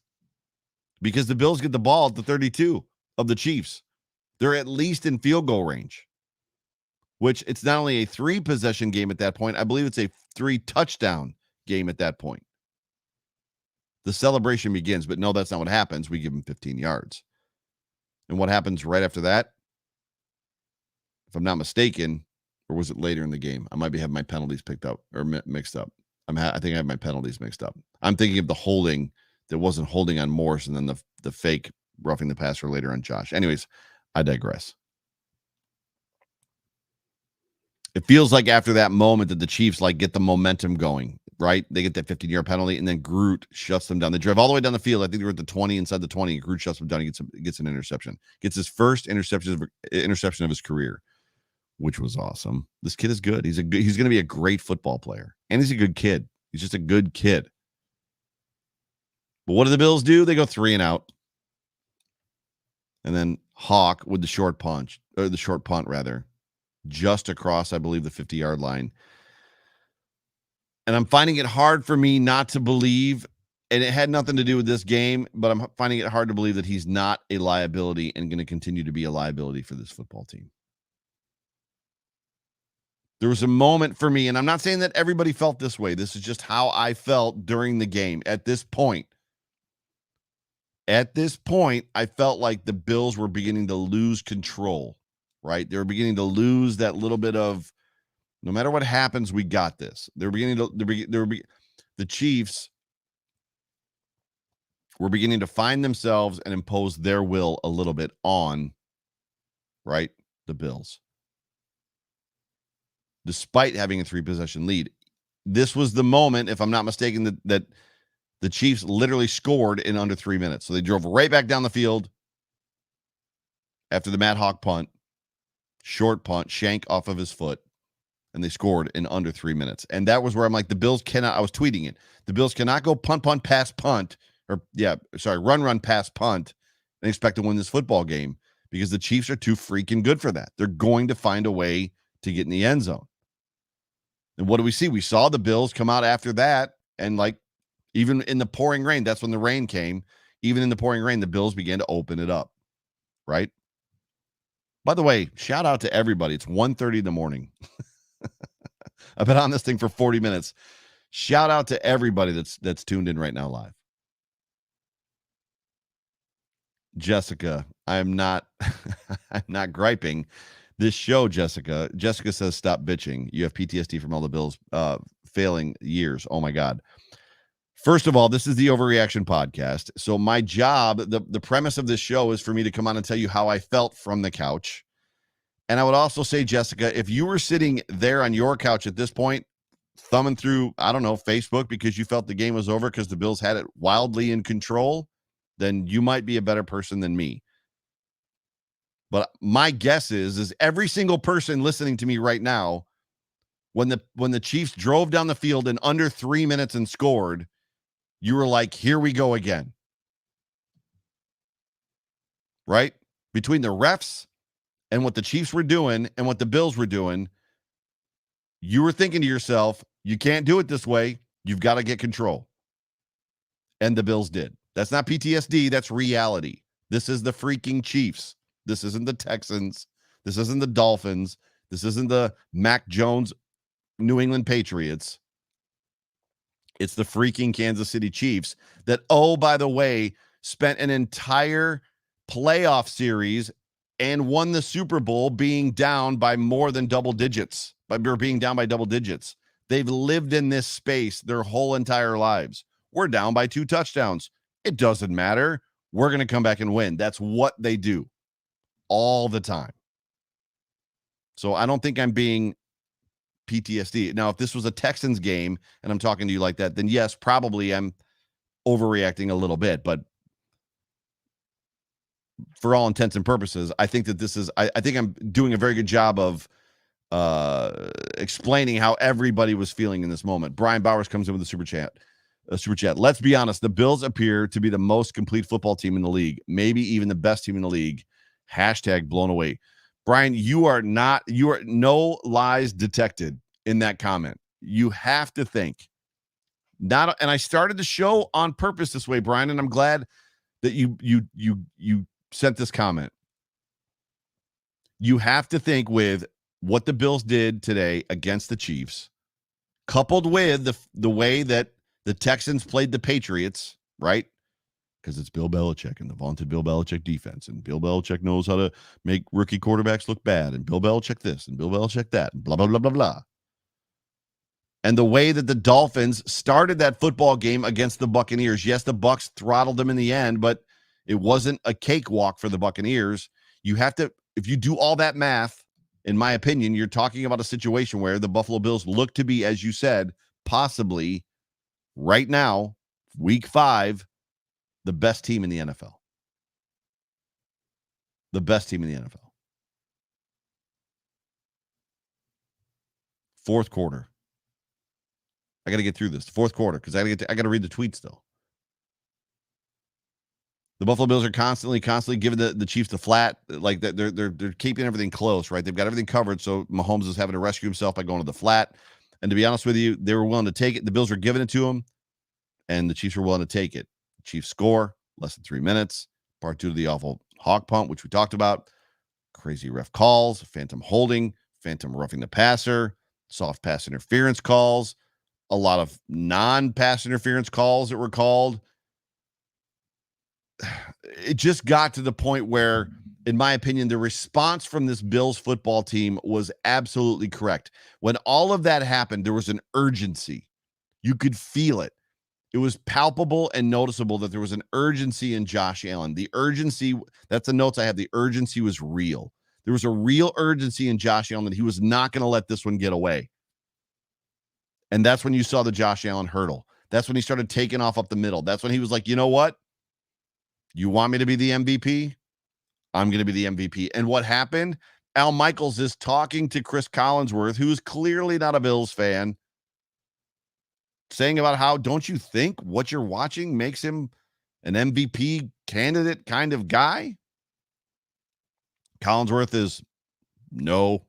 because the Bills get the ball at the 32 of the Chiefs. They're at least in field goal range, which it's not only a 3-possession game at that point, I believe it's a 3-touchdown game at that point. The celebration begins, but no, that's not what happens. We give them 15 yards. And what happens right after that? If I'm not mistaken, or was it later in the game? I might be having my penalties picked up or mixed up. I think I have my penalties mixed up. I'm thinking of the holding that wasn't holding on Morse, and then the fake roughing the passer later on Josh. Anyways, I digress. It feels like after that moment that the Chiefs get the momentum going, right? They get that 15-yard penalty, and then Groot shuts them down. They drive all the way down the field. I think they were at the 20, inside the 20. And Groot shuts them down. He gets an interception. Gets his first interception of his career, which was awesome. This kid is good. He's going to be a great football player, and he's a good kid. He's just a good kid. But what do the Bills do? They go 3 and out. And then Hawk with the short punt, just across, I believe, the 50-yard line. And I'm finding it hard for me not to believe, and it had nothing to do with this game, but I'm finding it hard to believe that he's not a liability and going to continue to be a liability for this football team. There was a moment for me, and I'm not saying that everybody felt this way. This is just how I felt during the game. At this point, I felt like the Bills were beginning to lose control, right? They were beginning to lose that little bit of, no matter what happens, we got this. The Chiefs were beginning to find themselves and impose their will a little bit on, right, the Bills. Despite having a 3-possession lead. This was the moment, if I'm not mistaken, that the Chiefs literally scored in under 3 minutes. So they drove right back down the field after the Matt Hawk punt, short punt, shank off of his foot, and they scored in under 3 minutes. And that was where I'm like, the Bills cannot, I was tweeting it, the Bills cannot go punt, pass, punt, run, pass, punt, and expect to win this football game, because the Chiefs are too freaking good for that. They're going to find a way to get in the end zone. And what do we see? We saw the Bills come out after that, and even in the pouring rain, that's when the rain came. Even in the pouring rain, the Bills began to open it up, right? By the way, shout out to everybody. It's 1:30 in the morning. I've been on this thing for 40 minutes. Shout out to everybody that's tuned in right now live. Jessica, I'm not griping. This show, Jessica says, stop bitching. You have PTSD from all the Bills failing years. Oh my God. First of all, this is the Overreaction podcast. So my job, the premise of this show is for me to come on and tell you how I felt from the couch. And I would also say, Jessica, if you were sitting there on your couch at this point, thumbing through, I don't know, Facebook because you felt the game was over because the Bills had it wildly in control, then you might be a better person than me. But my guess is every single person listening to me right now, when the Chiefs drove down the field in under 3 minutes and scored, you were like, here we go again. Right? Between the refs and what the Chiefs were doing and what the Bills were doing, you were thinking to yourself, you can't do it this way. You've got to get control. And the Bills did. That's not PTSD. That's reality. This is the freaking Chiefs. This isn't the Texans. This isn't the Dolphins. This isn't the Mac Jones New England Patriots. It's the freaking Kansas City Chiefs that, oh, by the way, spent an entire playoff series and won the Super Bowl being down by more than double digits, being down by double digits. They've lived in this space their whole entire lives. We're down by 2 touchdowns. It doesn't matter. We're going to come back and win. That's what they do all the time. So I don't think I'm being PTSD. Now, if this was a Texans game and I'm talking to you like that, then yes, probably I'm overreacting a little bit. But for all intents and purposes, I think that this is, I think I'm doing a very good job of explaining how everybody was feeling in this moment. Brian Bowers comes in with a super chat. Let's be honest. The Bills appear to be the most complete football team in the league, maybe even the best team in the league. # blown away. Brian, you are no lies detected in that comment. You have to think. And I started the show on purpose this way, Brian, and I'm glad that you sent this comment. You have to think with what the Bills did today against the Chiefs, coupled with the way that the Texans played the Patriots, right? Because it's Bill Belichick and the vaunted Bill Belichick defense, and Bill Belichick knows how to make rookie quarterbacks look bad, and Bill Belichick this, and Bill Belichick that, and blah, blah, blah, blah, blah. And the way that the Dolphins started that football game against the Buccaneers. Yes, the Bucs throttled them in the end, but it wasn't a cakewalk for the Buccaneers. You have to, if you do all that math, in my opinion, you're talking about a situation where the Buffalo Bills look to be, as you said, possibly right now, week 5, the best team in the NFL. The best team in the NFL. Fourth quarter. I got to get through this. Fourth quarter, because I got to read the tweets still. The Buffalo Bills are constantly giving the Chiefs the flat. Like they're keeping everything close, right? They've got everything covered. So Mahomes is having to rescue himself by going to the flat. And to be honest with you, they were willing to take it. The Bills were giving it to him, and the Chiefs were willing to take it. The Chiefs score less than 3 minutes. Part 2 to the awful hawk punt, which we talked about. Crazy ref calls, phantom holding, phantom roughing the passer, soft pass interference calls, a lot of non-pass interference calls that were called. It just got to the point where, in my opinion, the response from this Bills football team was absolutely correct. When all of that happened, there was an urgency. You could feel it. It was palpable and noticeable that there was an urgency in Josh Allen. The urgency, that's the notes I have. The urgency was real. There was a real urgency in Josh Allen that he was not going to let this one get away. And that's when you saw the Josh Allen hurdle. That's when he started taking off up the middle. That's when he was like, you know what? You want me to be the MVP? I'm going to be the MVP. And what happened? Al Michaels is talking to Chris Collinsworth, who's clearly not a Bills fan, saying about how, don't you think what you're watching makes him an MVP candidate kind of guy? Collinsworth is no.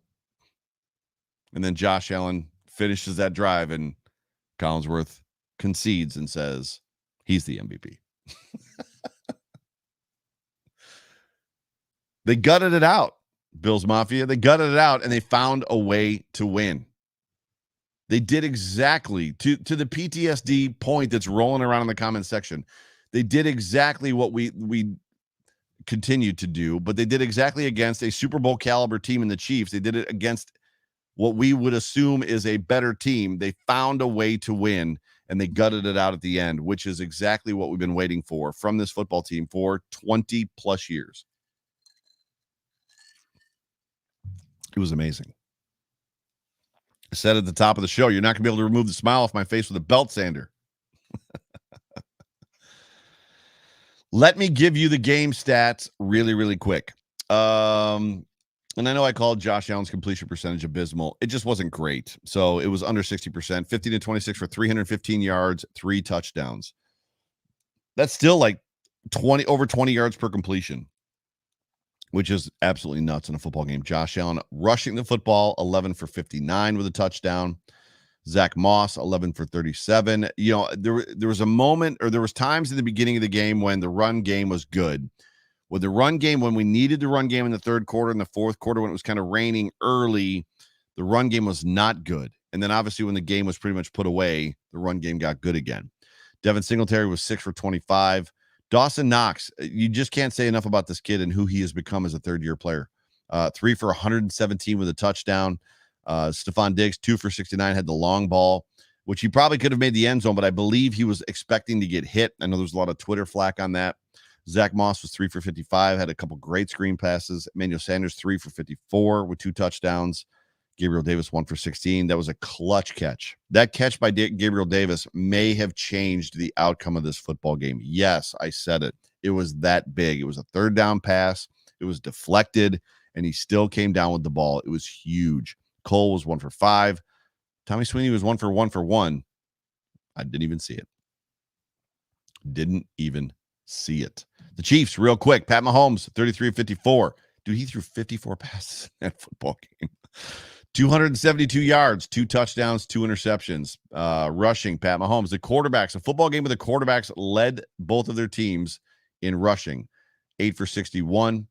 And then Josh Allen finishes that drive, and Collinsworth concedes and says he's the MVP. They gutted it out, Bills Mafia. They gutted it out, and they found a way to win. They did exactly, to the PTSD point that's rolling around in the comment section, they did exactly what we continued to do, but they did exactly against a Super Bowl caliber team in the Chiefs. They did it against what we would assume is a better team. They found a way to win, and they gutted it out at the end, which is exactly what we've been waiting for from this football team for 20 plus years. It was amazing. I said at the top of the show, you're not going to be able to remove the smile off my face with a belt sander. Let me give you the game stats really, really quick. And I know I called Josh Allen's completion percentage abysmal. It just wasn't great. So it was under 60%, 15 to 26 for 315 yards, 3 touchdowns. That's still like over 20 yards per completion, which is absolutely nuts in a football game. Josh Allen rushing the football, 11 for 59 with a touchdown. Zach Moss, 11 for 37. You know, there was a moment, or there was times in the beginning of the game when the run game was good. With the run game, when we needed the run game in the third quarter and the fourth quarter, when it was kind of raining early, the run game was not good. And then obviously when the game was pretty much put away, the run game got good again. Devin Singletary was 6 for 25. Dawson Knox, you just can't say enough about this kid and who he has become as a third-year player. 3 for 117 with a touchdown. Stephon Diggs, 2 for 69, had the long ball, which he probably could have made the end zone, but I believe he was expecting to get hit. I know there's a lot of Twitter flack on that. Zach Moss was 3 for 55, had a couple great screen passes. Emmanuel Sanders, 3 for 54 with 2 touchdowns. Gabriel Davis, 1 for 16. That was a clutch catch. That catch by Gabriel Davis may have changed the outcome of this football game. Yes, I said it. It was that big. It was a third down pass. It was deflected, and he still came down with the ball. It was huge. Cole was 1 for 5. Tommy Sweeney was 1 for 1. I didn't even see it. Didn't even see it. The Chiefs, real quick. Pat Mahomes, 33-54. Dude, he threw 54 passes in that football game. 272 yards, 2 touchdowns, 2 interceptions. Rushing, Pat Mahomes. The quarterbacks, a football game with the quarterbacks led both of their teams in rushing. 8 for 61.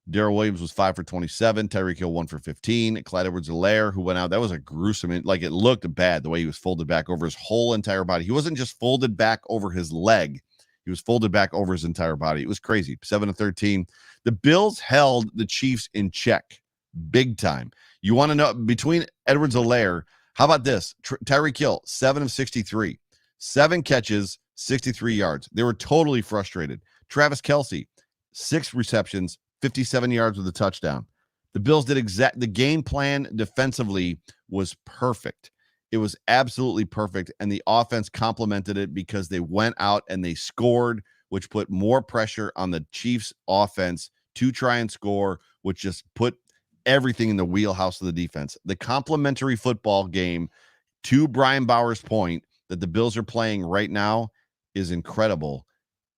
Darrell Williams was 5 for 27. Tyreek Hill 1 for 15. Clyde Edwards-Helaire, who went out, that was a gruesome, like it looked bad the way he was folded back over his whole entire body. He wasn't just folded back over his leg. He was folded back over his entire body. It was crazy. 7 to 13. The Bills held the Chiefs in check big time. You want to know between Edwards-Helaire, how about this? Tyreek Hill, 7 of 63. 7 catches, 63 yards. They were totally frustrated. Travis Kelce, 6 receptions, 57 yards with a touchdown. The Bills did the game plan defensively was perfect. It was absolutely perfect, and the offense complemented it because they went out and they scored, which put more pressure on the Chiefs' offense to try and score, which just put everything in the wheelhouse of the defense. The complementary football game, to Brian Bauer's point, that the Bills are playing right now is incredible,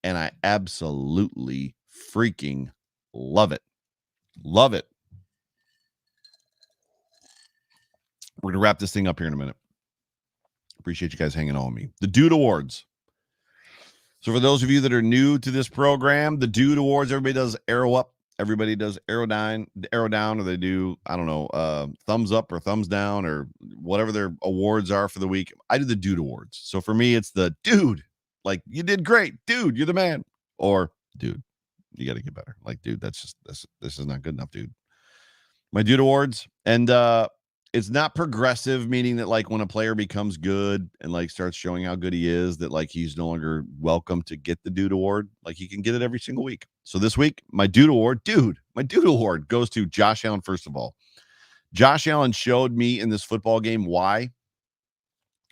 and I absolutely freaking love it. Love it. We're going to wrap this thing up here in a minute. Appreciate you guys hanging on with me. The Dude Awards. So for those of you that are new to this program, the Dude Awards, everybody does arrow up. Everybody does arrow down, or they do, I don't know, thumbs up or thumbs down or whatever their awards are for the week. I do the Dude Awards. So for me, it's the dude, like, you did great. Dude, you're the man. Or, dude, you got to get better. Like, dude, this is not good enough, dude. My Dude Awards. And it's not progressive, meaning that, like, when a player becomes good and, like, starts showing how good he is, that, like, he's no longer welcome to get the Dude Award. Like, he can get it every single week. So this week, my Dude Award goes to Josh Allen, first of all. Josh Allen showed me in this football game why.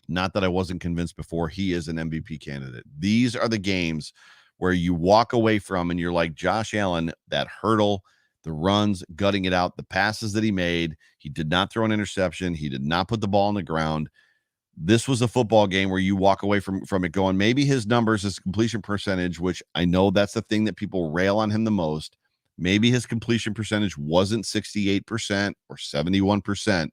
Not that I wasn't convinced before. He is an MVP candidate. These are the games where you walk away from and you're like, Josh Allen, that hurdle, the runs, gutting it out, the passes that he made. He did not throw an interception. He did not put the ball on the ground. This was a football game where you walk away from it going, maybe his numbers, his completion percentage, which I know that's the thing that people rail on him the most. Maybe his completion percentage wasn't 68% or 71%,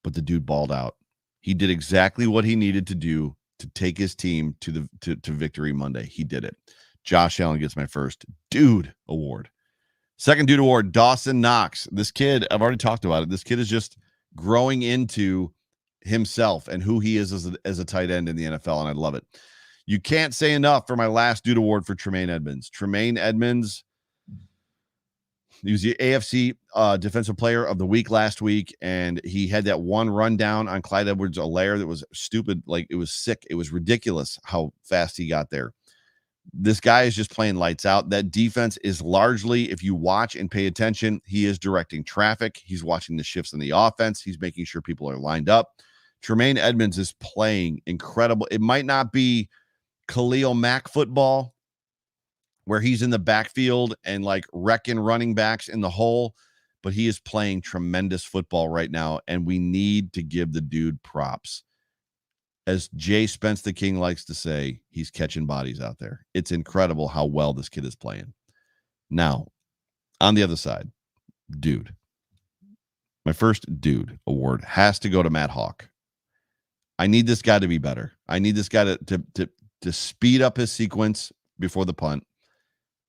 but the dude balled out. He did exactly what he needed to do to take his team to victory Monday. He did it. Josh Allen gets my first Dude Award. Second Dude Award, Dawson Knox. This kid, I've already talked about it. This kid is just growing into himself and who he is as a tight end in the NFL, and I love it. You can't say enough for my last Dude Award for Tremaine Edmunds. Tremaine Edmunds, he was the AFC Defensive Player of the Week last week, and he had that one rundown on Clyde Edwards-Helaire that was stupid. Like, it was sick. It was ridiculous how fast he got there. This guy is just playing lights out. That defense is largely, if you watch and pay attention, he is directing traffic. He's watching the shifts in the offense. He's making sure people are lined up. Tremaine Edmunds is playing incredible. It might not be Khalil Mack football, where he's in the backfield and, like, wrecking running backs in the hole, but he is playing tremendous football right now, and we need to give the dude props. As Jay Spence the King likes to say, he's catching bodies out there. It's incredible how well this kid is playing. Now, on the other side, dude. My first Dude Award has to go to Matt Hawk. I need this guy to be better. I need this guy to speed up his sequence before the punt.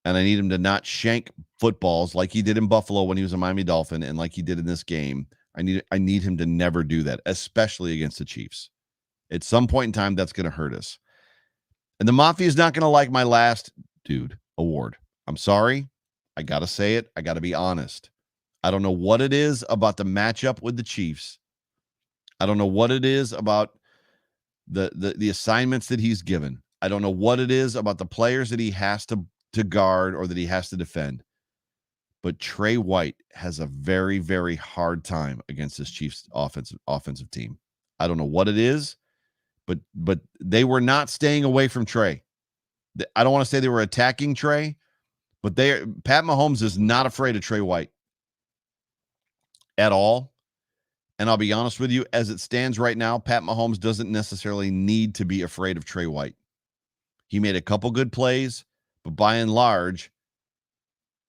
And I need him to not shank footballs like he did in Buffalo when he was a Miami Dolphin and like he did in this game. I need him to never do that, especially against the Chiefs. At some point in time, that's going to hurt us. And the Mafia is not going to like my last Dude Award. I'm sorry. I got to say it. I got to be honest. I don't know what it is about the matchup with the Chiefs. I don't know what it is about the assignments that he's given. I don't know what it is about the players that he has to guard or that he has to defend. But Trey White has a very, very hard time against this Chiefs offensive team. I don't know what it is, but they were not staying away from Trey. I don't want to say they were attacking Trey, but Pat Mahomes is not afraid of Trey White at all. And I'll be honest with you, as it stands right now, Pat Mahomes doesn't necessarily need to be afraid of Trey White. He made a couple good plays, but by and large,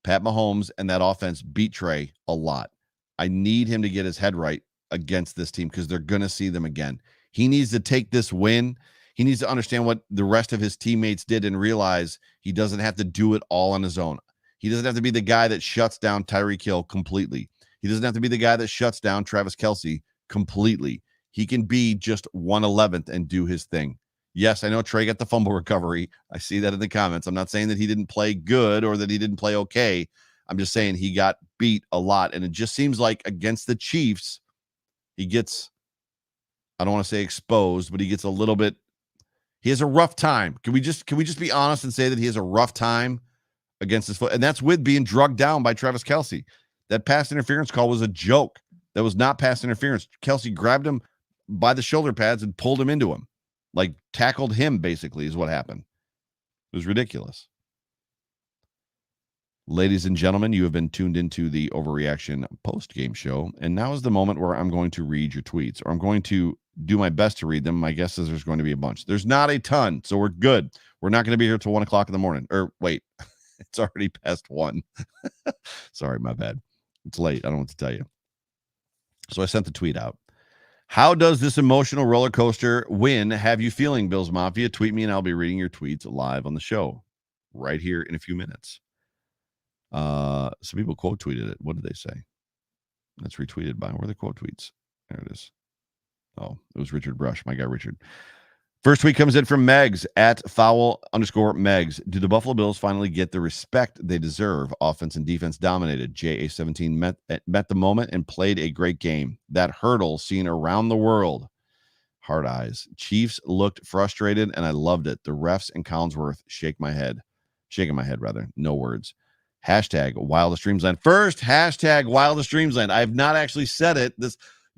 Pat Mahomes and that offense beat Trey a lot. I need him to get his head right against this team because they're going to see them again. He needs to take this win. He needs to understand what the rest of his teammates did and realize he doesn't have to do it all on his own. He doesn't have to be the guy that shuts down Tyreek Hill completely. He doesn't have to be the guy that shuts down Travis Kelce completely. He can be just 1/11th and do his thing. Yes, I know Trey got the fumble recovery. I see that in the comments. I'm not saying that he didn't play good or that he didn't play okay. I'm just saying he got beat a lot. And it just seems like against the Chiefs, he gets, I don't want to say exposed, but he gets a little bit, he has a rough time. Can we just be honest and say that he has a rough time against his foot? And that's with being drugged down by Travis Kelce. That pass interference call was a joke. That was not pass interference. Kelce grabbed him by the shoulder pads and pulled him into him. Like tackled him, basically, is what happened. It was ridiculous. Ladies and gentlemen, you have been tuned into the Overreaction post-game show, and now is the moment where I'm going to read your tweets, or I'm going to do my best to read them. My guess is there's going to be a bunch. There's not a ton, so we're good. We're not going to be here till 1 o'clock in the morning. Or wait, it's already past 1. Sorry, my bad. It's late. I don't know what to tell you. So I sent the tweet out. How does this emotional roller coaster win have you feeling, Bills Mafia? Tweet me and I'll be reading your tweets live on the show right here in a few minutes. Some people quote tweeted it. What did they say? That's retweeted by, where are the quote tweets? There it is. Oh, it was Richard Brush, my guy Richard. First tweet comes in from Megs at foul_Megs. Do the Buffalo Bills finally get the respect they deserve? Offense and defense dominated. JA17 met the moment and played a great game. That hurdle seen around the world. Hard eyes. Chiefs looked frustrated, and I loved it. The refs and Collinsworth shaking my head, rather. No words. Hashtag Wildest Dreamsland. First, hashtag Wildest Dreamsland. I have not actually said it.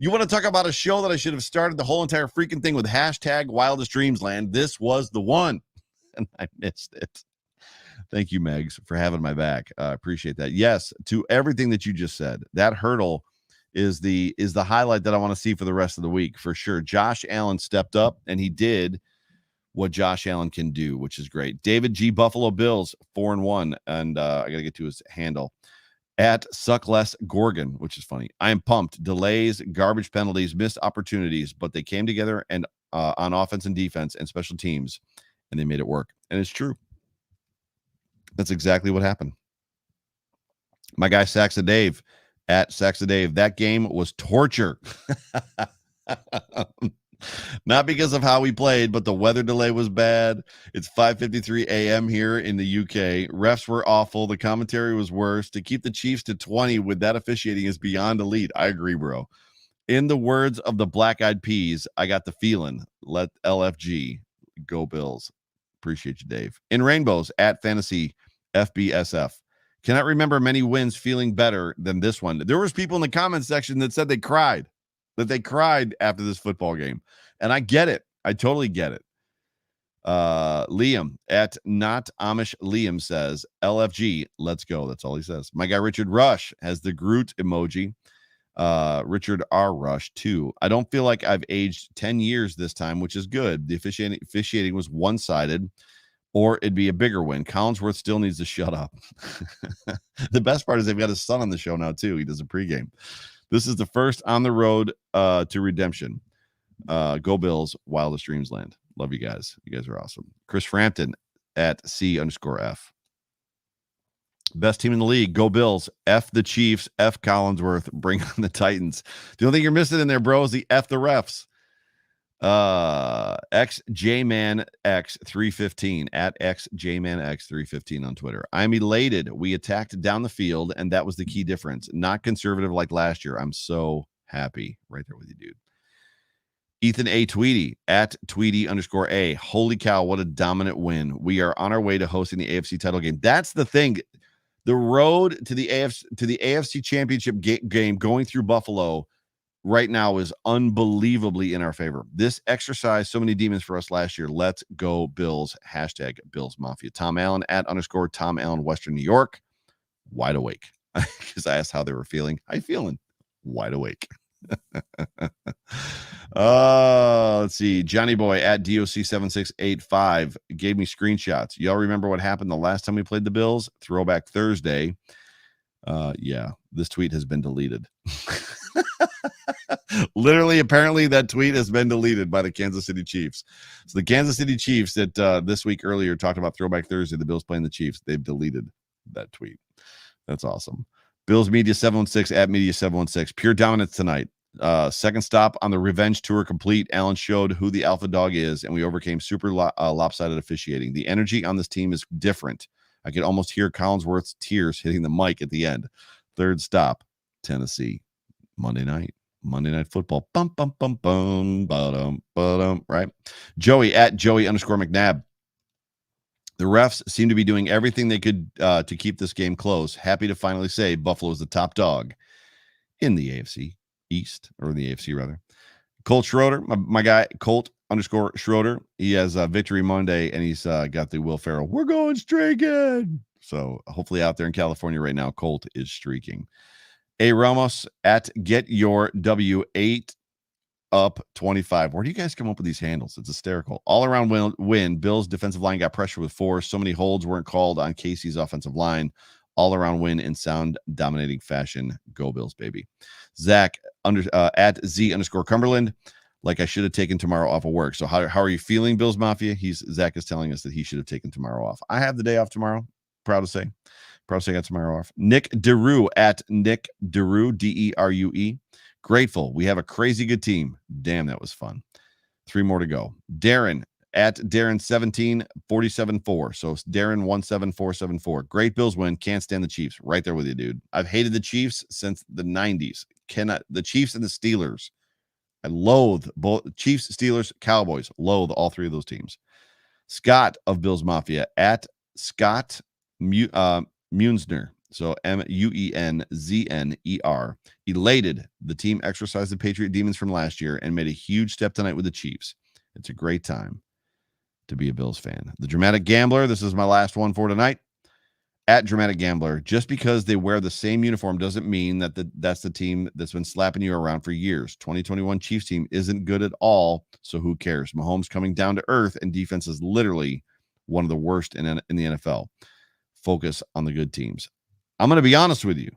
You want to talk about a show that I should have started the whole entire freaking thing with hashtag Wildest Dreamsland? This was the one, and I missed it. Thank you, Megs, for having my back. I appreciate that. Yes, to everything that you just said. That hurdle is the highlight that I want to see for the rest of the week, for sure. Josh Allen stepped up, and he did what Josh Allen can do, which is great. David G. Buffalo Bills, 4-1, and I got to get to his handle. At Suckless Gorgon, which is funny. I am pumped. Delays, garbage penalties, missed opportunities, but they came together and on offense and defense and special teams, and they made it work. And it's true. That's exactly what happened. My guy Saxa Dave at Saxa Dave. That game was torture. Not because of how we played, but the weather delay was bad. It's 5:53 a.m. here in the UK. Refs were awful. The commentary was worse. To keep the Chiefs to 20 with that officiating is beyond elite. I agree, bro. In the words of the Black Eyed Peas, I got the feeling. Let LFG go Bills. Appreciate you, Dave. In Rainbows at Fantasy FBSF. Cannot remember many wins feeling better than this one. There was people in the comment section that said they cried after this football game. And I get it. I totally get it. Liam at Not Amish Liam says, LFG, let's go. That's all he says. My guy Richard Rush has the Groot emoji. Richard R. Rush, too. I don't feel like I've aged 10 years this time, which is good. The officiating was one-sided, or it'd be a bigger win. Collinsworth still needs to shut up. The best part is they've got his son on the show now, too. He does a pregame. This is the first on the road to redemption. Go Bills, Wildest Dreamsland. Love you guys. You guys are awesome. Chris Frampton at C_F. Best team in the league. Go Bills. F the Chiefs. F Collinsworth. Bring on the Titans. The only thing you're missing in there, bro, is the F the refs. XJmanX315 at XJmanX315 on Twitter. I'm elated. We attacked down the field, and that was the key difference. Not conservative like last year. I'm so happy. Right there with you, dude. Ethan A. Tweedy at Tweedy_A. Holy cow, what a dominant win. We are on our way to hosting the AFC title game. That's the thing. The road to the AFC championship game going through Buffalo right now is unbelievably in our favor. This exercised so many demons for us last year. Let's go Bills. Hashtag Bills Mafia. Tom Allen at _Tom Allen, Western New York. Wide awake. Because I asked how they were feeling. How you feeling? Wide awake. Let's see. Johnny Boy at DOC7685 gave me screenshots. Y'all remember what happened the last time we played the Bills? Throwback Thursday. Yeah, this tweet has been deleted. Literally, apparently, that tweet has been deleted by the Kansas City Chiefs. So the Kansas City Chiefs that this week earlier talked about Throwback Thursday, the Bills playing the Chiefs, they've deleted that tweet. That's awesome. Bills Media 716 at Media 716. Pure dominance tonight. Second stop on the revenge tour complete. Allen showed who the alpha dog is, and we overcame super lopsided officiating. The energy on this team is different. I could almost hear Collinsworth's tears hitting the mic at the end. Third stop, Tennessee. Monday night football. Bum, bum, bum, bum, ba-dum, ba-dum, right? Joey at Joey_McNabb. The refs seem to be doing everything they could to keep this game close. Happy to finally say Buffalo is the top dog in the AFC East, or the AFC rather. Colt Schroeder, my guy, Colt_Schroeder. He has Victory Monday, and he's got the Will Ferrell. We're going streaking. So hopefully out there in California right now, Colt is streaking. A Ramos at Get Your W8 up 25. Where do you guys come up with these handles? It's hysterical. All around win. Bills defensive line got pressure with 4. So many holds weren't called on Casey's offensive line. All around win in sound dominating fashion. Go Bills, baby. Zach at Z_Cumberland. Like I should have taken tomorrow off of work. So how are you feeling, Bills Mafia? Zach is telling us that he should have taken tomorrow off. I have the day off tomorrow. Proud to say. I got tomorrow off. Nick Derue at Nick Derue, Derue. Grateful. We have a crazy good team. Damn, that was fun. 3 more to go. Darren at Darren17474. So Darren 17474. Great Bills win. Can't stand the Chiefs. Right there with you, dude. I've hated the Chiefs since the 90s. The Chiefs and the Steelers. I loathe both Chiefs, Steelers, Cowboys. Loathe all 3 of those teams. Scott of Bills Mafia at Scott Muensner. So Muenznner. Elated. The team exercised the Patriot demons from last year and made a huge step tonight with the Chiefs. It's a great time to be a Bills fan. The Dramatic Gambler. This is my last one for tonight. At Dramatic Gambler. Just because they wear the same uniform doesn't mean that that's the team that's been slapping you around for years. 2021 Chiefs team isn't good at all, so who cares? Mahomes coming down to earth, and defense is literally one of the worst in the NFL. Focus on the good teams. I'm going to be honest with you.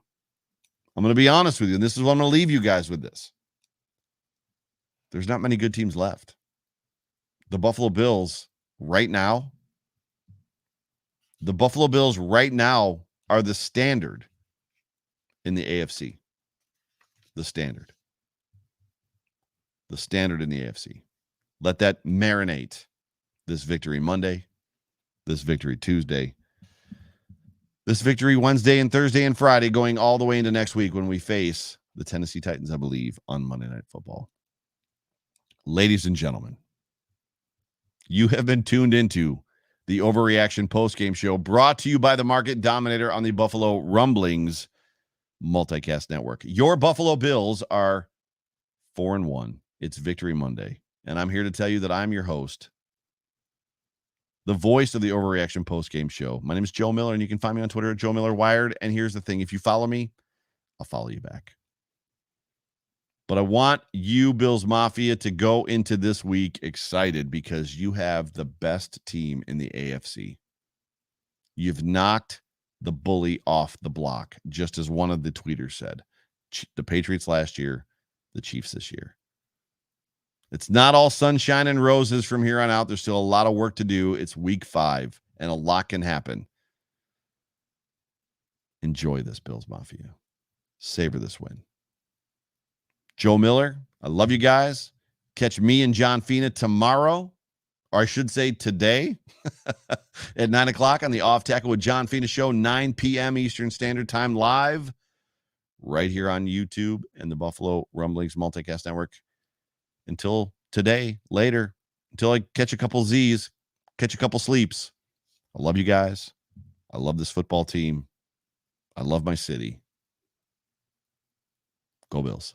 And this is what I'm going to leave you guys with this. There's not many good teams left. The Buffalo Bills right now are the standard in the AFC. The standard in the AFC. Let that marinate. This victory Monday, this victory Tuesday, this victory Wednesday and Thursday and Friday, going all the way into next week when we face the Tennessee Titans, I believe, on Monday Night Football. Ladies and gentlemen, you have been tuned into the Overreaction postgame show brought to you by the market dominator on the Buffalo Rumblings multicast network. Your Buffalo Bills are 4-1. It's Victory Monday, and I'm here to tell you that I'm your host, the voice of the Overreaction postgame show. My name is Joe Miller, and you can find me on Twitter at Joe Miller Wired. And here's the thing. If you follow me, I'll follow you back. But I want you, Bills Mafia, to go into this week excited because you have the best team in the AFC. You've knocked the bully off the block, just as one of the tweeters said. The Patriots last year, the Chiefs this year. It's not all sunshine and roses from here on out. There's still a lot of work to do. It's week 5, and a lot can happen. Enjoy this, Bills Mafia. Savor this win. Joe Miller, I love you guys. Catch me and John Fina tomorrow, or I should say today, at 9 o'clock on the Off Tackle with John Fina show, 9 p.m. Eastern Standard Time, live right here on YouTube and the Buffalo Rumblings Multicast Network. Until today, later, until I catch a couple Z's, catch a couple sleeps. I love you guys. I love this football team. I love my city. Go Bills.